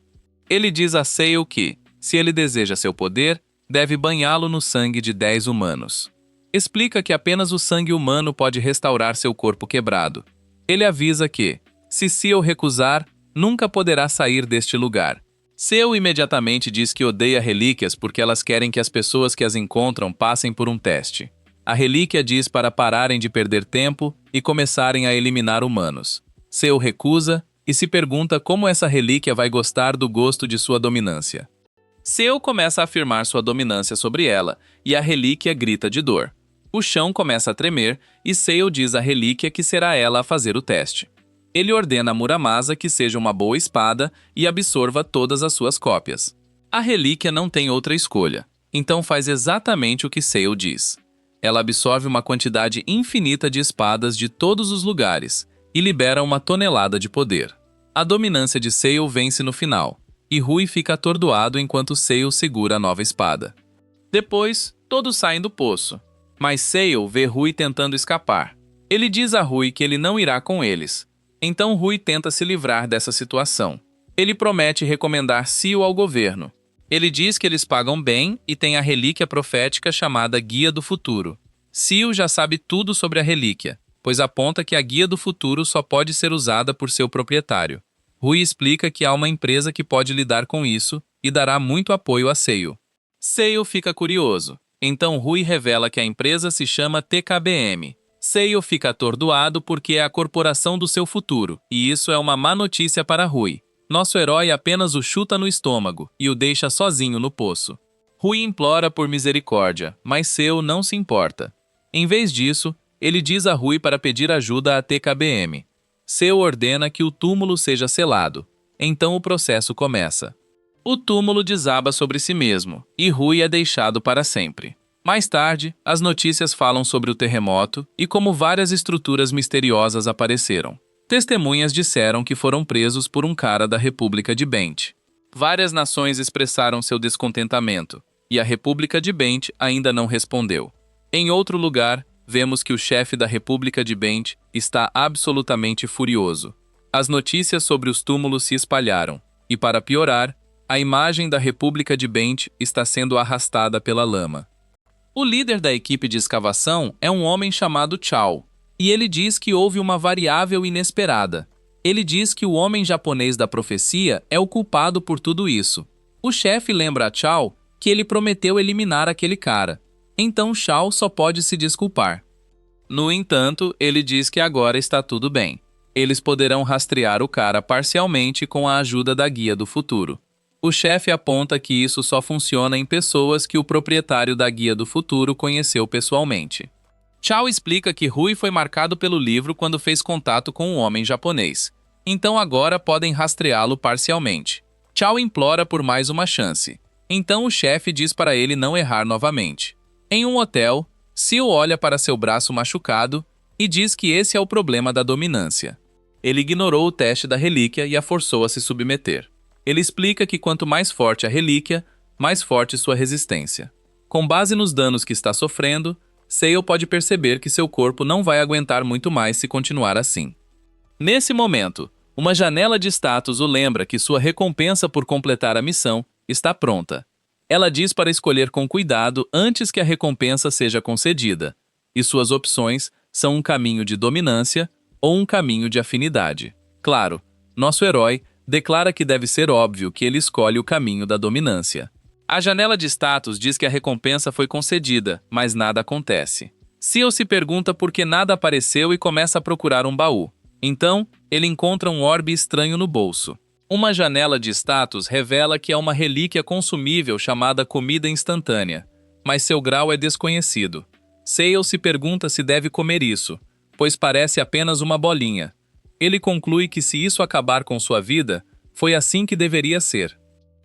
Ele diz a Seu que, se ele deseja seu poder, deve banhá-lo no sangue de 10 humanos. Explica que apenas o sangue humano pode restaurar seu corpo quebrado. Ele avisa que, se Seu recusar, nunca poderá sair deste lugar. Seu imediatamente diz que odeia relíquias porque elas querem que as pessoas que as encontram passem por um teste. A relíquia diz para pararem de perder tempo e começarem a eliminar humanos. Seu recusa e se pergunta como essa relíquia vai gostar do gosto de sua dominância. Seu começa a afirmar sua dominância sobre ela, e a relíquia grita de dor. O chão começa a tremer, e Seu diz à relíquia que será ela a fazer o teste. Ele ordena a Muramasa que seja uma boa espada e absorva todas as suas cópias. A relíquia não tem outra escolha, então faz exatamente o que Seu diz. Ela absorve uma quantidade infinita de espadas de todos os lugares, e libera uma tonelada de poder. A dominância de Seu vence no final, e Rui fica atordoado enquanto Seu segura a nova espada. Depois, todos saem do poço, mas Seu vê Rui tentando escapar. Ele diz a Rui que ele não irá com eles, então Rui tenta se livrar dessa situação. Ele promete recomendar Sil ao governo. Ele diz que eles pagam bem e tem a relíquia profética chamada Guia do Futuro. Sil já sabe tudo sobre a relíquia, pois aponta que a Guia do Futuro só pode ser usada por seu proprietário. Rui explica que há uma empresa que pode lidar com isso e dará muito apoio a Seu. Seu fica curioso, então Rui revela que a empresa se chama TKBM. Seiya fica atordoado porque é a corporação do seu futuro, e isso é uma má notícia para Rui. Nosso herói apenas o chuta no estômago e o deixa sozinho no poço. Rui implora por misericórdia, mas Seu não se importa. Em vez disso, ele diz a Rui para pedir ajuda à TKBM. Seu ordena que o túmulo seja selado. Então o processo começa. O túmulo desaba sobre si mesmo, e Rui é deixado para sempre. Mais tarde, as notícias falam sobre o terremoto e como várias estruturas misteriosas apareceram. Testemunhas disseram que foram presos por um cara da República de Bent. Várias nações expressaram seu descontentamento, e a República de Bent ainda não respondeu. Em outro lugar, vemos que o chefe da República de Bent está absolutamente furioso. As notícias sobre os túmulos se espalharam, e para piorar, a imagem da República de Bent está sendo arrastada pela lama. O líder da equipe de escavação é um homem chamado Chao, e ele diz que houve uma variável inesperada. Ele diz que o homem japonês da profecia é o culpado por tudo isso. O chefe lembra a Chao que ele prometeu eliminar aquele cara. Então Chao só pode se desculpar. No entanto, ele diz que agora está tudo bem. Eles poderão rastrear o cara parcialmente com a ajuda da Guia do Futuro. O chefe aponta que isso só funciona em pessoas que o proprietário da Guia do Futuro conheceu pessoalmente. Chao explica que Rui foi marcado pelo livro quando fez contato com um homem japonês. Então agora podem rastreá-lo parcialmente. Chao implora por mais uma chance. Então o chefe diz para ele não errar novamente. Em um hotel, Seo olha para seu braço machucado e diz que esse é o problema da dominância. Ele ignorou o teste da relíquia e a forçou a se submeter. Ele explica que quanto mais forte a relíquia, mais forte sua resistência. Com base nos danos que está sofrendo, Seo pode perceber que seu corpo não vai aguentar muito mais se continuar assim. Nesse momento, uma janela de status o lembra que sua recompensa por completar a missão está pronta. Ela diz para escolher com cuidado antes que a recompensa seja concedida, e suas opções são um caminho de dominância ou um caminho de afinidade. Claro, nosso herói declara que deve ser óbvio que ele escolhe o caminho da dominância. A janela de status diz que a recompensa foi concedida, mas nada acontece. Seo se pergunta por que nada apareceu e começa a procurar um baú. Então, ele encontra um orbe estranho no bolso. Uma janela de status revela que é uma relíquia consumível chamada comida instantânea, mas seu grau é desconhecido. Seo se pergunta se deve comer isso, pois parece apenas uma bolinha. Ele conclui que se isso acabar com sua vida, foi assim que deveria ser.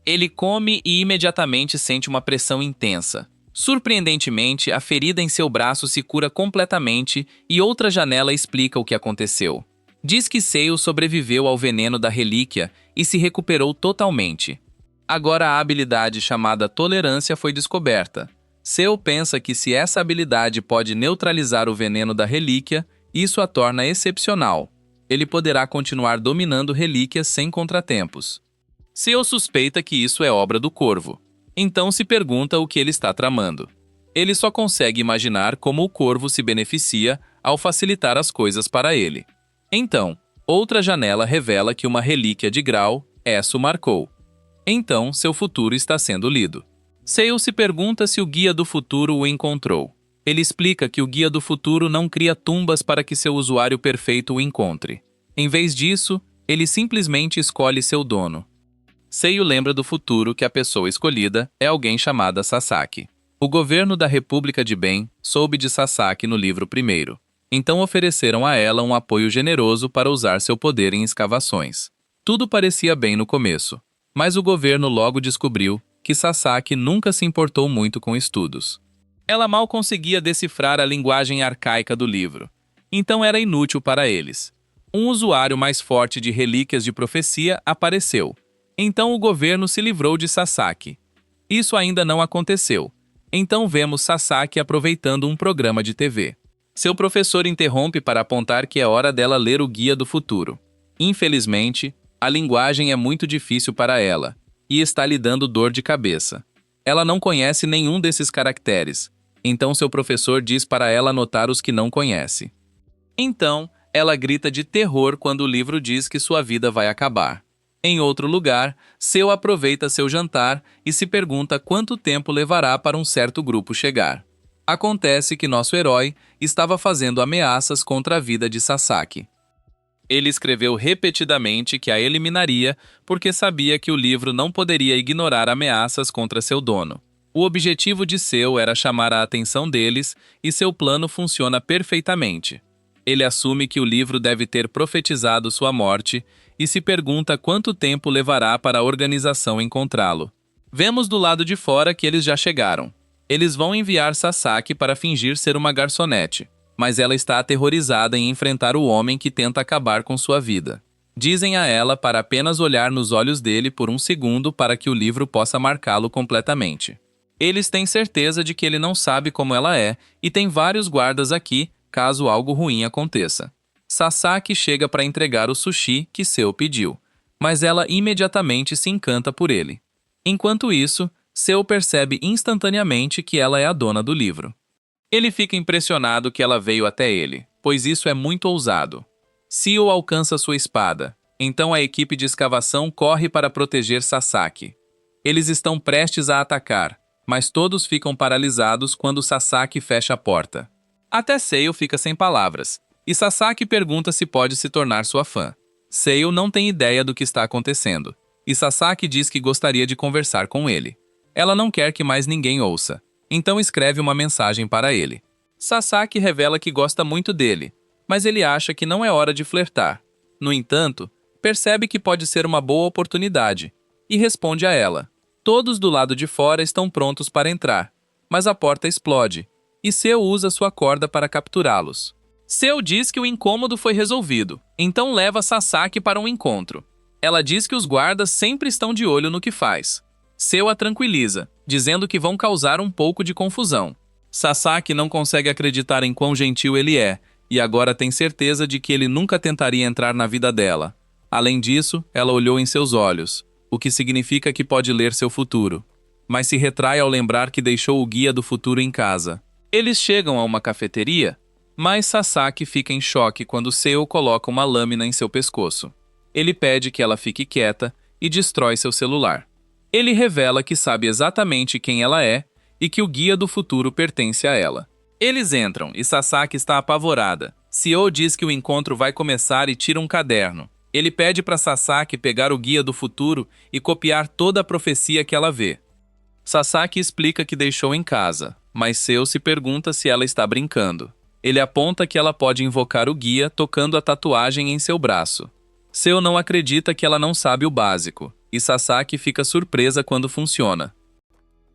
Ele come e imediatamente sente uma pressão intensa. Surpreendentemente, a ferida em seu braço se cura completamente e outra janela explica o que aconteceu. Diz que Seo sobreviveu ao veneno da relíquia e se recuperou totalmente. Agora a habilidade chamada tolerância foi descoberta. Seo pensa que se essa habilidade pode neutralizar o veneno da relíquia, isso a torna excepcional. Ele poderá continuar dominando relíquias sem contratempos. Seo suspeita que isso é obra do Corvo. Então se pergunta o que ele está tramando. Ele só consegue imaginar como o Corvo se beneficia ao facilitar as coisas para ele. Então, outra janela revela que uma relíquia de grau, Esso marcou. Então, seu futuro está sendo lido. Seo se pergunta se o Guia do Futuro o encontrou. Ele explica que o Guia do Futuro não cria tumbas para que seu usuário perfeito o encontre. Em vez disso, ele simplesmente escolhe seu dono. Seo lembra do futuro que a pessoa escolhida é alguém chamada Sasaki. O governo da República de Ben soube de Sasaki no livro primeiro. Então ofereceram a ela um apoio generoso para usar seu poder em escavações. Tudo parecia bem no começo, mas o governo logo descobriu que Sasaki nunca se importou muito com estudos. Ela mal conseguia decifrar a linguagem arcaica do livro, então era inútil para eles. Um usuário mais forte de relíquias de profecia apareceu. Então o governo se livrou de Sasaki. Isso ainda não aconteceu. Então vemos Sasaki aproveitando um programa de TV. Seu professor interrompe para apontar que é hora dela ler o Guia do Futuro. Infelizmente, a linguagem é muito difícil para ela, e está lhe dando dor de cabeça. Ela não conhece nenhum desses caracteres, então seu professor diz para ela anotar os que não conhece. Então, ela grita de terror quando o livro diz que sua vida vai acabar. Em outro lugar, Seo aproveita seu jantar e se pergunta quanto tempo levará para um certo grupo chegar. Acontece que nosso herói estava fazendo ameaças contra a vida de Sasaki. Ele escreveu repetidamente que a eliminaria porque sabia que o livro não poderia ignorar ameaças contra seu dono. O objetivo de Seu era chamar a atenção deles e seu plano funciona perfeitamente. Ele assume que o livro deve ter profetizado sua morte e se pergunta quanto tempo levará para a organização encontrá-lo. Vemos do lado de fora que eles já chegaram. Eles vão enviar Sasaki para fingir ser uma garçonete, mas ela está aterrorizada em enfrentar o homem que tenta acabar com sua vida. Dizem a ela para apenas olhar nos olhos dele por um segundo para que o livro possa marcá-lo completamente. Eles têm certeza de que ele não sabe como ela é e tem vários guardas aqui caso algo ruim aconteça. Sasaki chega para entregar o sushi que Seu pediu, mas ela imediatamente se encanta por ele. Enquanto isso, Seu percebe instantaneamente que ela é a dona do livro. Ele fica impressionado que ela veio até ele, pois isso é muito ousado. Seo alcança sua espada, então a equipe de escavação corre para proteger Sasaki. Eles estão prestes a atacar, mas todos ficam paralisados quando Sasaki fecha a porta. Até Seo fica sem palavras, e Sasaki pergunta se pode se tornar sua fã. Seo não tem ideia do que está acontecendo, e Sasaki diz que gostaria de conversar com ele. Ela não quer que mais ninguém ouça, então escreve uma mensagem para ele. Sasaki revela que gosta muito dele, mas ele acha que não é hora de flertar. No entanto, percebe que pode ser uma boa oportunidade, e responde a ela. Todos do lado de fora estão prontos para entrar, mas a porta explode, e Seu usa sua corda para capturá-los. Seu diz que o incômodo foi resolvido, então leva Sasaki para um encontro. Ela diz que os guardas sempre estão de olho no que faz. Seu a tranquiliza, dizendo que vão causar um pouco de confusão. Sasaki não consegue acreditar em quão gentil ele é, e agora tem certeza de que ele nunca tentaria entrar na vida dela. Além disso, ela olhou em seus olhos, o que significa que pode ler seu futuro, mas se retrai ao lembrar que deixou o guia do futuro em casa. Eles chegam a uma cafeteria, mas Sasaki fica em choque quando Seu coloca uma lâmina em seu pescoço. Ele pede que ela fique quieta e destrói seu celular. Ele revela que sabe exatamente quem ela é e que o guia do futuro pertence a ela. Eles entram e Sasaki está apavorada. Seo diz que o encontro vai começar e tira um caderno. Ele pede para Sasaki pegar o guia do futuro e copiar toda a profecia que ela vê. Sasaki explica que deixou em casa, mas Seu se pergunta se ela está brincando. Ele aponta que ela pode invocar o guia tocando a tatuagem em seu braço. Seu não acredita que ela não sabe o básico, e Sasaki fica surpresa quando funciona.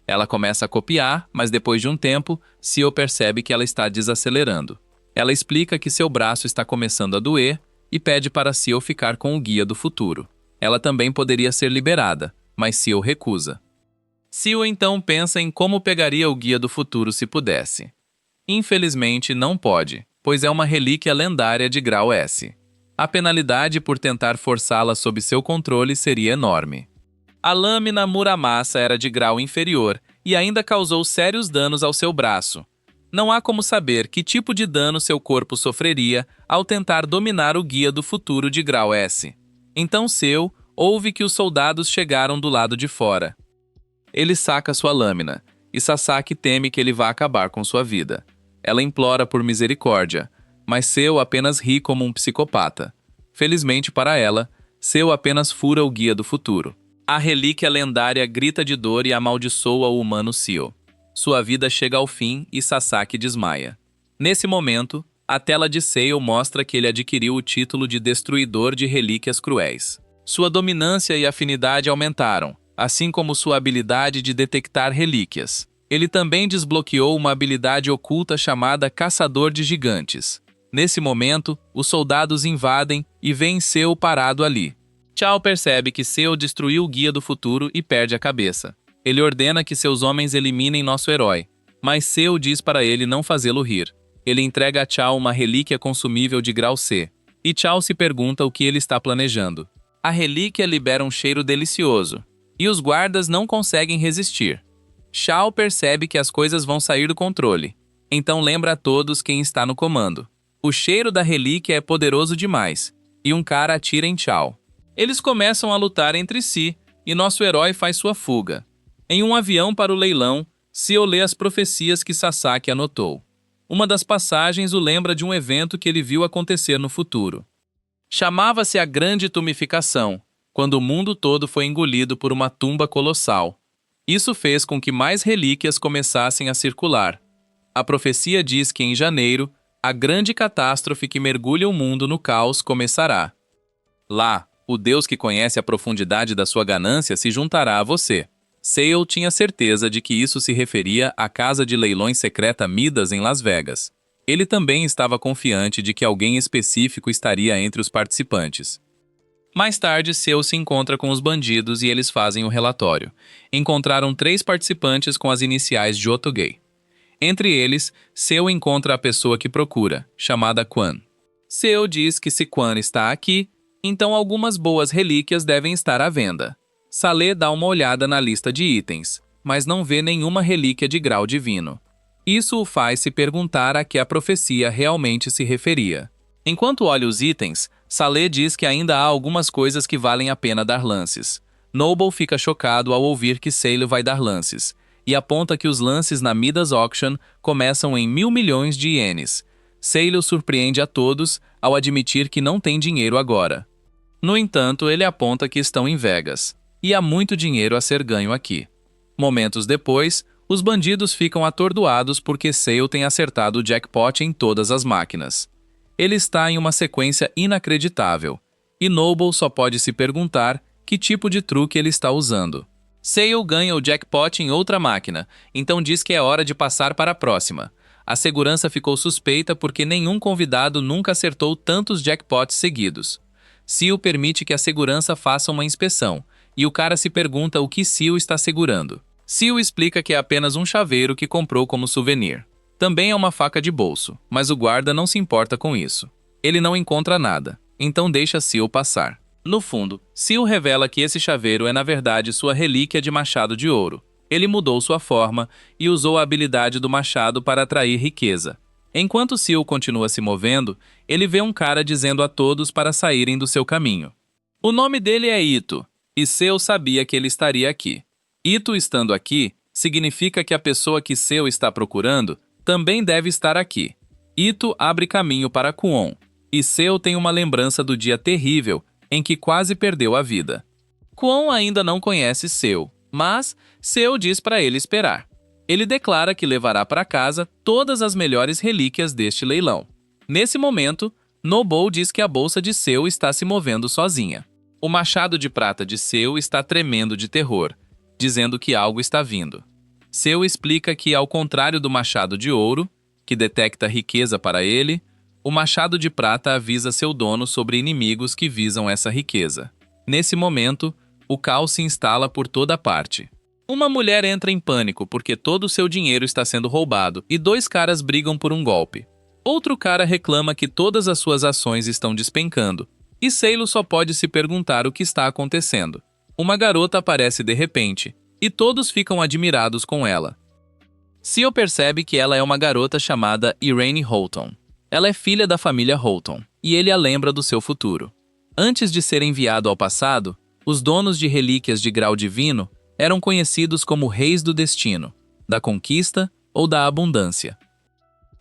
Ela começa a copiar, mas depois de um tempo, Seo percebe que ela está desacelerando. Ela explica que seu braço está começando a doer e pede para Seo ficar com o guia do futuro. Ela também poderia ser liberada, mas Seo recusa. Seo então pensa em como pegaria o guia do futuro se pudesse. Infelizmente não pode, pois é uma relíquia lendária de grau S. A penalidade por tentar forçá-la sob seu controle seria enorme. A lâmina Muramasa era de grau inferior e ainda causou sérios danos ao seu braço. Não há como saber que tipo de dano seu corpo sofreria ao tentar dominar o guia do futuro de grau S. Então Seu ouve que os soldados chegaram do lado de fora. Ele saca sua lâmina, e Sasaki teme que ele vá acabar com sua vida. Ela implora por misericórdia, mas Seu apenas ri como um psicopata. Felizmente para ela, Seu apenas fura o guia do futuro. A relíquia lendária grita de dor e amaldiçoa o humano Seo. Sua vida chega ao fim e Sasaki desmaia. Nesse momento, a tela de Seo mostra que ele adquiriu o título de Destruidor de Relíquias Cruéis. Sua dominância e afinidade aumentaram, assim como sua habilidade de detectar relíquias. Ele também desbloqueou uma habilidade oculta chamada Caçador de Gigantes. Nesse momento, os soldados invadem e veem Seo parado ali. Chao percebe que Seo destruiu o guia do futuro e perde a cabeça. Ele ordena que seus homens eliminem nosso herói, mas Seo diz para ele não fazê-lo rir. Ele entrega a Chao uma relíquia consumível de grau C, e Chao se pergunta o que ele está planejando. A relíquia libera um cheiro delicioso, e os guardas não conseguem resistir. Chao percebe que as coisas vão sair do controle, então lembra a todos quem está no comando. O cheiro da relíquia é poderoso demais, e um cara atira em Chao. Eles começam a lutar entre si, e nosso herói faz sua fuga. Em um avião para o leilão, Seu lê as profecias que Sasaki anotou. Uma das passagens o lembra de um evento que ele viu acontecer no futuro. Chamava-se a Grande Tumificação, quando o mundo todo foi engolido por uma tumba colossal. Isso fez com que mais relíquias começassem a circular. A profecia diz que em janeiro, a grande catástrofe que mergulha o mundo no caos começará. Lá, o Deus que conhece a profundidade da sua ganância se juntará a você. Sale tinha certeza de que isso se referia à casa de leilões secreta Midas em Las Vegas. Ele também estava confiante de que alguém específico estaria entre os participantes. Mais tarde, Sale se encontra com os bandidos e eles fazem o relatório. Encontraram 3 participantes com as iniciais de Otogay. Entre eles, Sale encontra a pessoa que procura, chamada Quan. Sale diz que se Quan está aqui, então algumas boas relíquias devem estar à venda. Saleh dá uma olhada na lista de itens, mas não vê nenhuma relíquia de grau divino. Isso o faz se perguntar a que a profecia realmente se referia. Enquanto olha os itens, Saleh diz que ainda há algumas coisas que valem a pena dar lances. Noble fica chocado ao ouvir que Sale vai dar lances, e aponta que os lances na Midas Auction começam em 1.000 milhões de ienes. Sale o surpreende a todos ao admitir que não tem dinheiro agora. No entanto, ele aponta que estão em Vegas, e há muito dinheiro a ser ganho aqui. Momentos depois, os bandidos ficam atordoados porque Sale tem acertado o jackpot em todas as máquinas. Ele está em uma sequência inacreditável, e Noble só pode se perguntar que tipo de truque ele está usando. Sale ganha o jackpot em outra máquina, então diz que é hora de passar para a próxima. A segurança ficou suspeita porque nenhum convidado nunca acertou tantos jackpots seguidos. Seal permite que a segurança faça uma inspeção, e o cara se pergunta o que Seal está segurando. Seal explica que é apenas um chaveiro que comprou como souvenir. Também é uma faca de bolso, mas o guarda não se importa com isso. Ele não encontra nada, então deixa Seal passar. No fundo, Seal revela que esse chaveiro é na verdade sua relíquia de machado de ouro. Ele mudou sua forma e usou a habilidade do machado para atrair riqueza. Enquanto Seal continua se movendo, ele vê um cara dizendo a todos para saírem do seu caminho. O nome dele é Ito, e Seal sabia que ele estaria aqui. Ito estando aqui, significa que a pessoa que Seal está procurando também deve estar aqui. Ito abre caminho para Kwon, e Seal tem uma lembrança do dia terrível em que quase perdeu a vida. Kwon ainda não conhece Seal, mas Seal diz para ele esperar. Ele declara que levará para casa todas as melhores relíquias deste leilão. Nesse momento, Noble diz que a bolsa de Seal está se movendo sozinha. O machado de prata de Seal está tremendo de terror, dizendo que algo está vindo. Seal explica que, ao contrário do machado de ouro, que detecta riqueza para ele, o machado de prata avisa seu dono sobre inimigos que visam essa riqueza. Nesse momento, o caos se instala por toda parte. Uma mulher entra em pânico porque todo o seu dinheiro está sendo roubado e 2 caras brigam por um golpe. Outro cara reclama que todas as suas ações estão despencando, e Sale só pode se perguntar o que está acontecendo. Uma garota aparece de repente, e todos ficam admirados com ela. Seal percebe que ela é uma garota chamada Irene Houghton. Ela é filha da família Houghton, e ele a lembra do seu futuro. Antes de ser enviado ao passado, os donos de relíquias de grau divino eram conhecidos como Reis do Destino, da Conquista ou da Abundância.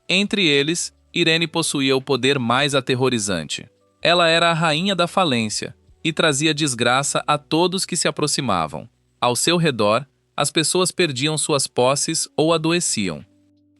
Entre eles, Irene possuía o poder mais aterrorizante. Ela era a rainha da falência e trazia desgraça a todos que se aproximavam. Ao seu redor, as pessoas perdiam suas posses ou adoeciam.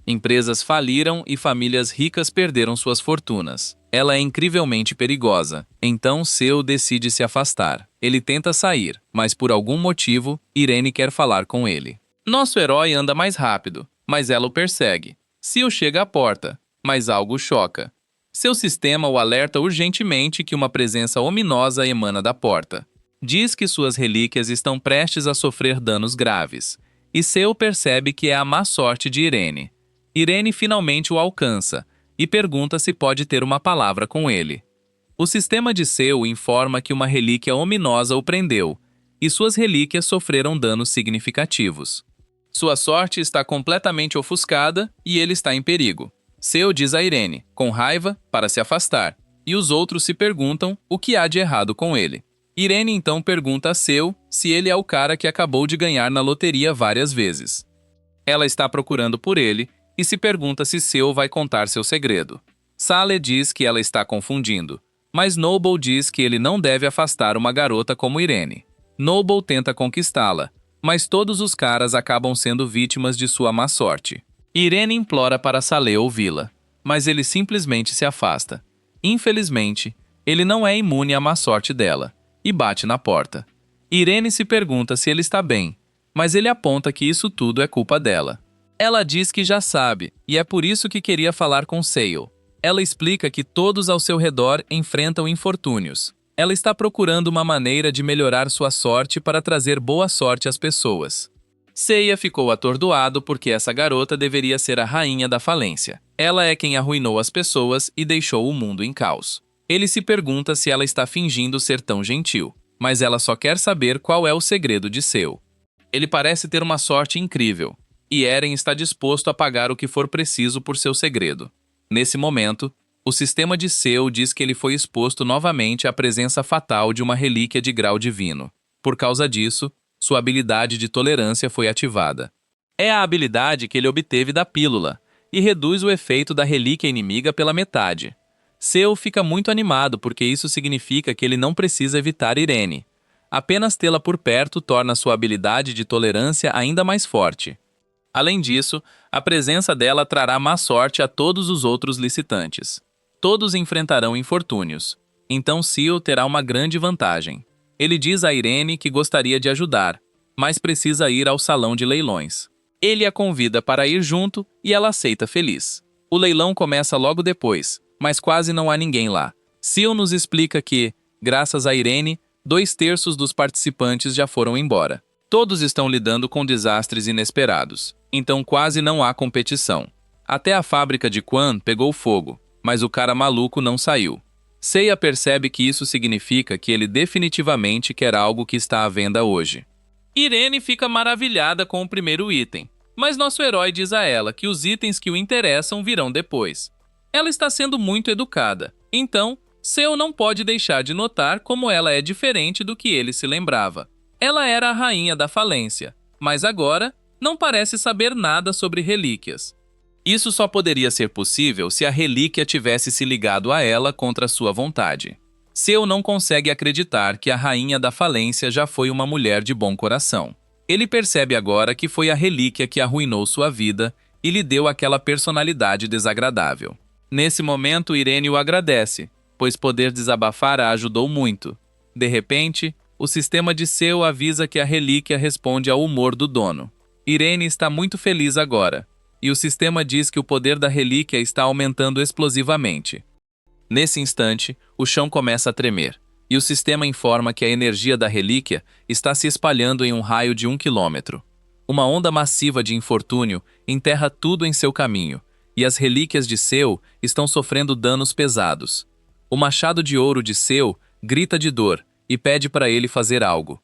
Empresas faliram e famílias ricas perderam suas fortunas. Ela é incrivelmente perigosa, então Seu decide se afastar. Ele tenta sair, mas por algum motivo, Irene quer falar com ele. Nosso herói anda mais rápido, mas ela o persegue. Seu chega à porta, mas algo o choca. Seu sistema o alerta urgentemente que uma presença ominosa emana da porta. Diz que suas relíquias estão prestes a sofrer danos graves, e Seu percebe que é a má sorte de Irene. Irene finalmente o alcança e pergunta se pode ter uma palavra com ele. O sistema de Seu informa que uma relíquia ominosa o prendeu, e suas relíquias sofreram danos significativos. Sua sorte está completamente ofuscada e ele está em perigo. Seu diz a Irene, com raiva, para se afastar, e os outros se perguntam o que há de errado com ele. Irene então pergunta a Seu se ele é o cara que acabou de ganhar na loteria várias vezes. Ela está procurando por ele e se pergunta se Seu vai contar seu segredo. Sally diz que ela está confundindo, mas Noble diz que ele não deve afastar uma garota como Irene. Noble tenta conquistá-la, mas todos os caras acabam sendo vítimas de sua má sorte. Irene implora para Sally ouvi-la, mas ele simplesmente se afasta. Infelizmente, ele não é imune à má sorte dela, e bate na porta. Irene se pergunta se ele está bem, mas ele aponta que isso tudo é culpa dela. Ela diz que já sabe, e é por isso que queria falar com Sale. Ela explica que todos ao seu redor enfrentam infortúnios. Ela está procurando uma maneira de melhorar sua sorte para trazer boa sorte às pessoas. Seiya ficou atordoado porque essa garota deveria ser a rainha da falência. Ela é quem arruinou as pessoas e deixou o mundo em caos. Ele se pergunta se ela está fingindo ser tão gentil, mas ela só quer saber qual é o segredo de Seu. Ele parece ter uma sorte incrível, e Eren está disposto a pagar o que for preciso por seu segredo. Nesse momento, o sistema de Seu diz que ele foi exposto novamente à presença fatal de uma relíquia de grau divino. Por causa disso, sua habilidade de tolerância foi ativada. É a habilidade que ele obteve da pílula, e reduz o efeito da relíquia inimiga pela metade. Seu fica muito animado porque isso significa que ele não precisa evitar Irene. Apenas tê-la por perto torna sua habilidade de tolerância ainda mais forte. Além disso, a presença dela trará má sorte a todos os outros licitantes. Todos enfrentarão infortúnios, então Seal terá uma grande vantagem. Ele diz a Irene que gostaria de ajudar, mas precisa ir ao salão de leilões. Ele a convida para ir junto e ela aceita feliz. O leilão começa logo depois, mas quase não há ninguém lá. Seal nos explica que, graças a Irene, 2/3 dos participantes já foram embora. Todos estão lidando com desastres inesperados, então quase não há competição. Até a fábrica de Quan pegou fogo, mas o cara maluco não saiu. Seiya percebe que isso significa que ele definitivamente quer algo que está à venda hoje. Irene fica maravilhada com o primeiro item, mas nosso herói diz a ela que os itens que o interessam virão depois. Ela está sendo muito educada, então Seu não pode deixar de notar como ela é diferente do que ele se lembrava. Ela era a rainha da falência, mas agora não parece saber nada sobre relíquias. Isso só poderia ser possível se a relíquia tivesse se ligado a ela contra sua vontade. Seu não consegue acreditar que a rainha da falência já foi uma mulher de bom coração. Ele percebe agora que foi a relíquia que arruinou sua vida e lhe deu aquela personalidade desagradável. Nesse momento, Irene o agradece, pois poder desabafar a ajudou muito. De repente, o sistema de Seu avisa que a relíquia responde ao humor do dono. Irene está muito feliz agora, e o sistema diz que o poder da relíquia está aumentando explosivamente. Nesse instante, o chão começa a tremer, e o sistema informa que a energia da relíquia está se espalhando em um raio de 1 quilômetro. Uma onda massiva de infortúnio enterra tudo em seu caminho, e as relíquias de Seu estão sofrendo danos pesados. O machado de ouro de Seu grita de dor e pede para ele fazer algo.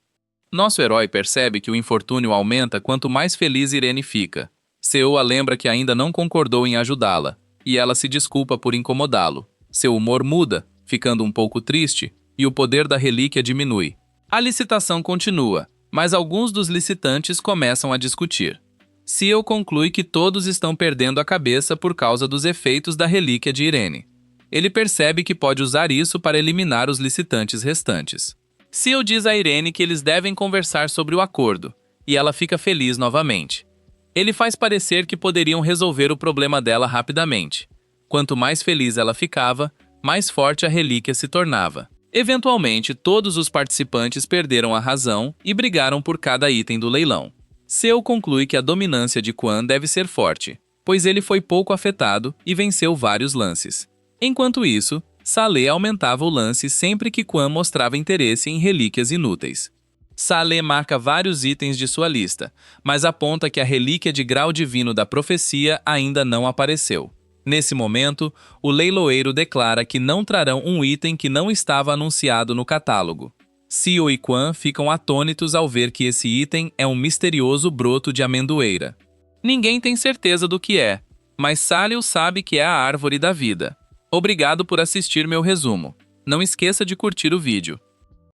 Nosso herói percebe que o infortúnio aumenta quanto mais feliz Irene fica. Seu a lembra que ainda não concordou em ajudá-la, e ela se desculpa por incomodá-lo. Seu humor muda, ficando um pouco triste, e o poder da relíquia diminui. A licitação continua, mas alguns dos licitantes começam a discutir. Seal conclui que todos estão perdendo a cabeça por causa dos efeitos da relíquia de Irene. Ele percebe que pode usar isso para eliminar os licitantes restantes. Seal diz a Irene que eles devem conversar sobre o acordo, e ela fica feliz novamente. Ele faz parecer que poderiam resolver o problema dela rapidamente. Quanto mais feliz ela ficava, mais forte a relíquia se tornava. Eventualmente, todos os participantes perderam a razão e brigaram por cada item do leilão. Seu conclui que a dominância de Quan deve ser forte, pois ele foi pouco afetado e venceu vários lances. Enquanto isso, Saleh aumentava o lance sempre que Quan mostrava interesse em relíquias inúteis. Saleh marca vários itens de sua lista, mas aponta que a relíquia de grau divino da profecia ainda não apareceu. Nesse momento, o leiloeiro declara que não trarão um item que não estava anunciado no catálogo. Seo e Quan ficam atônitos ao ver que esse item é um misterioso broto de amendoeira. Ninguém tem certeza do que é, mas Saleh sabe que é a árvore da vida. Obrigado por assistir meu resumo. Não esqueça de curtir o vídeo.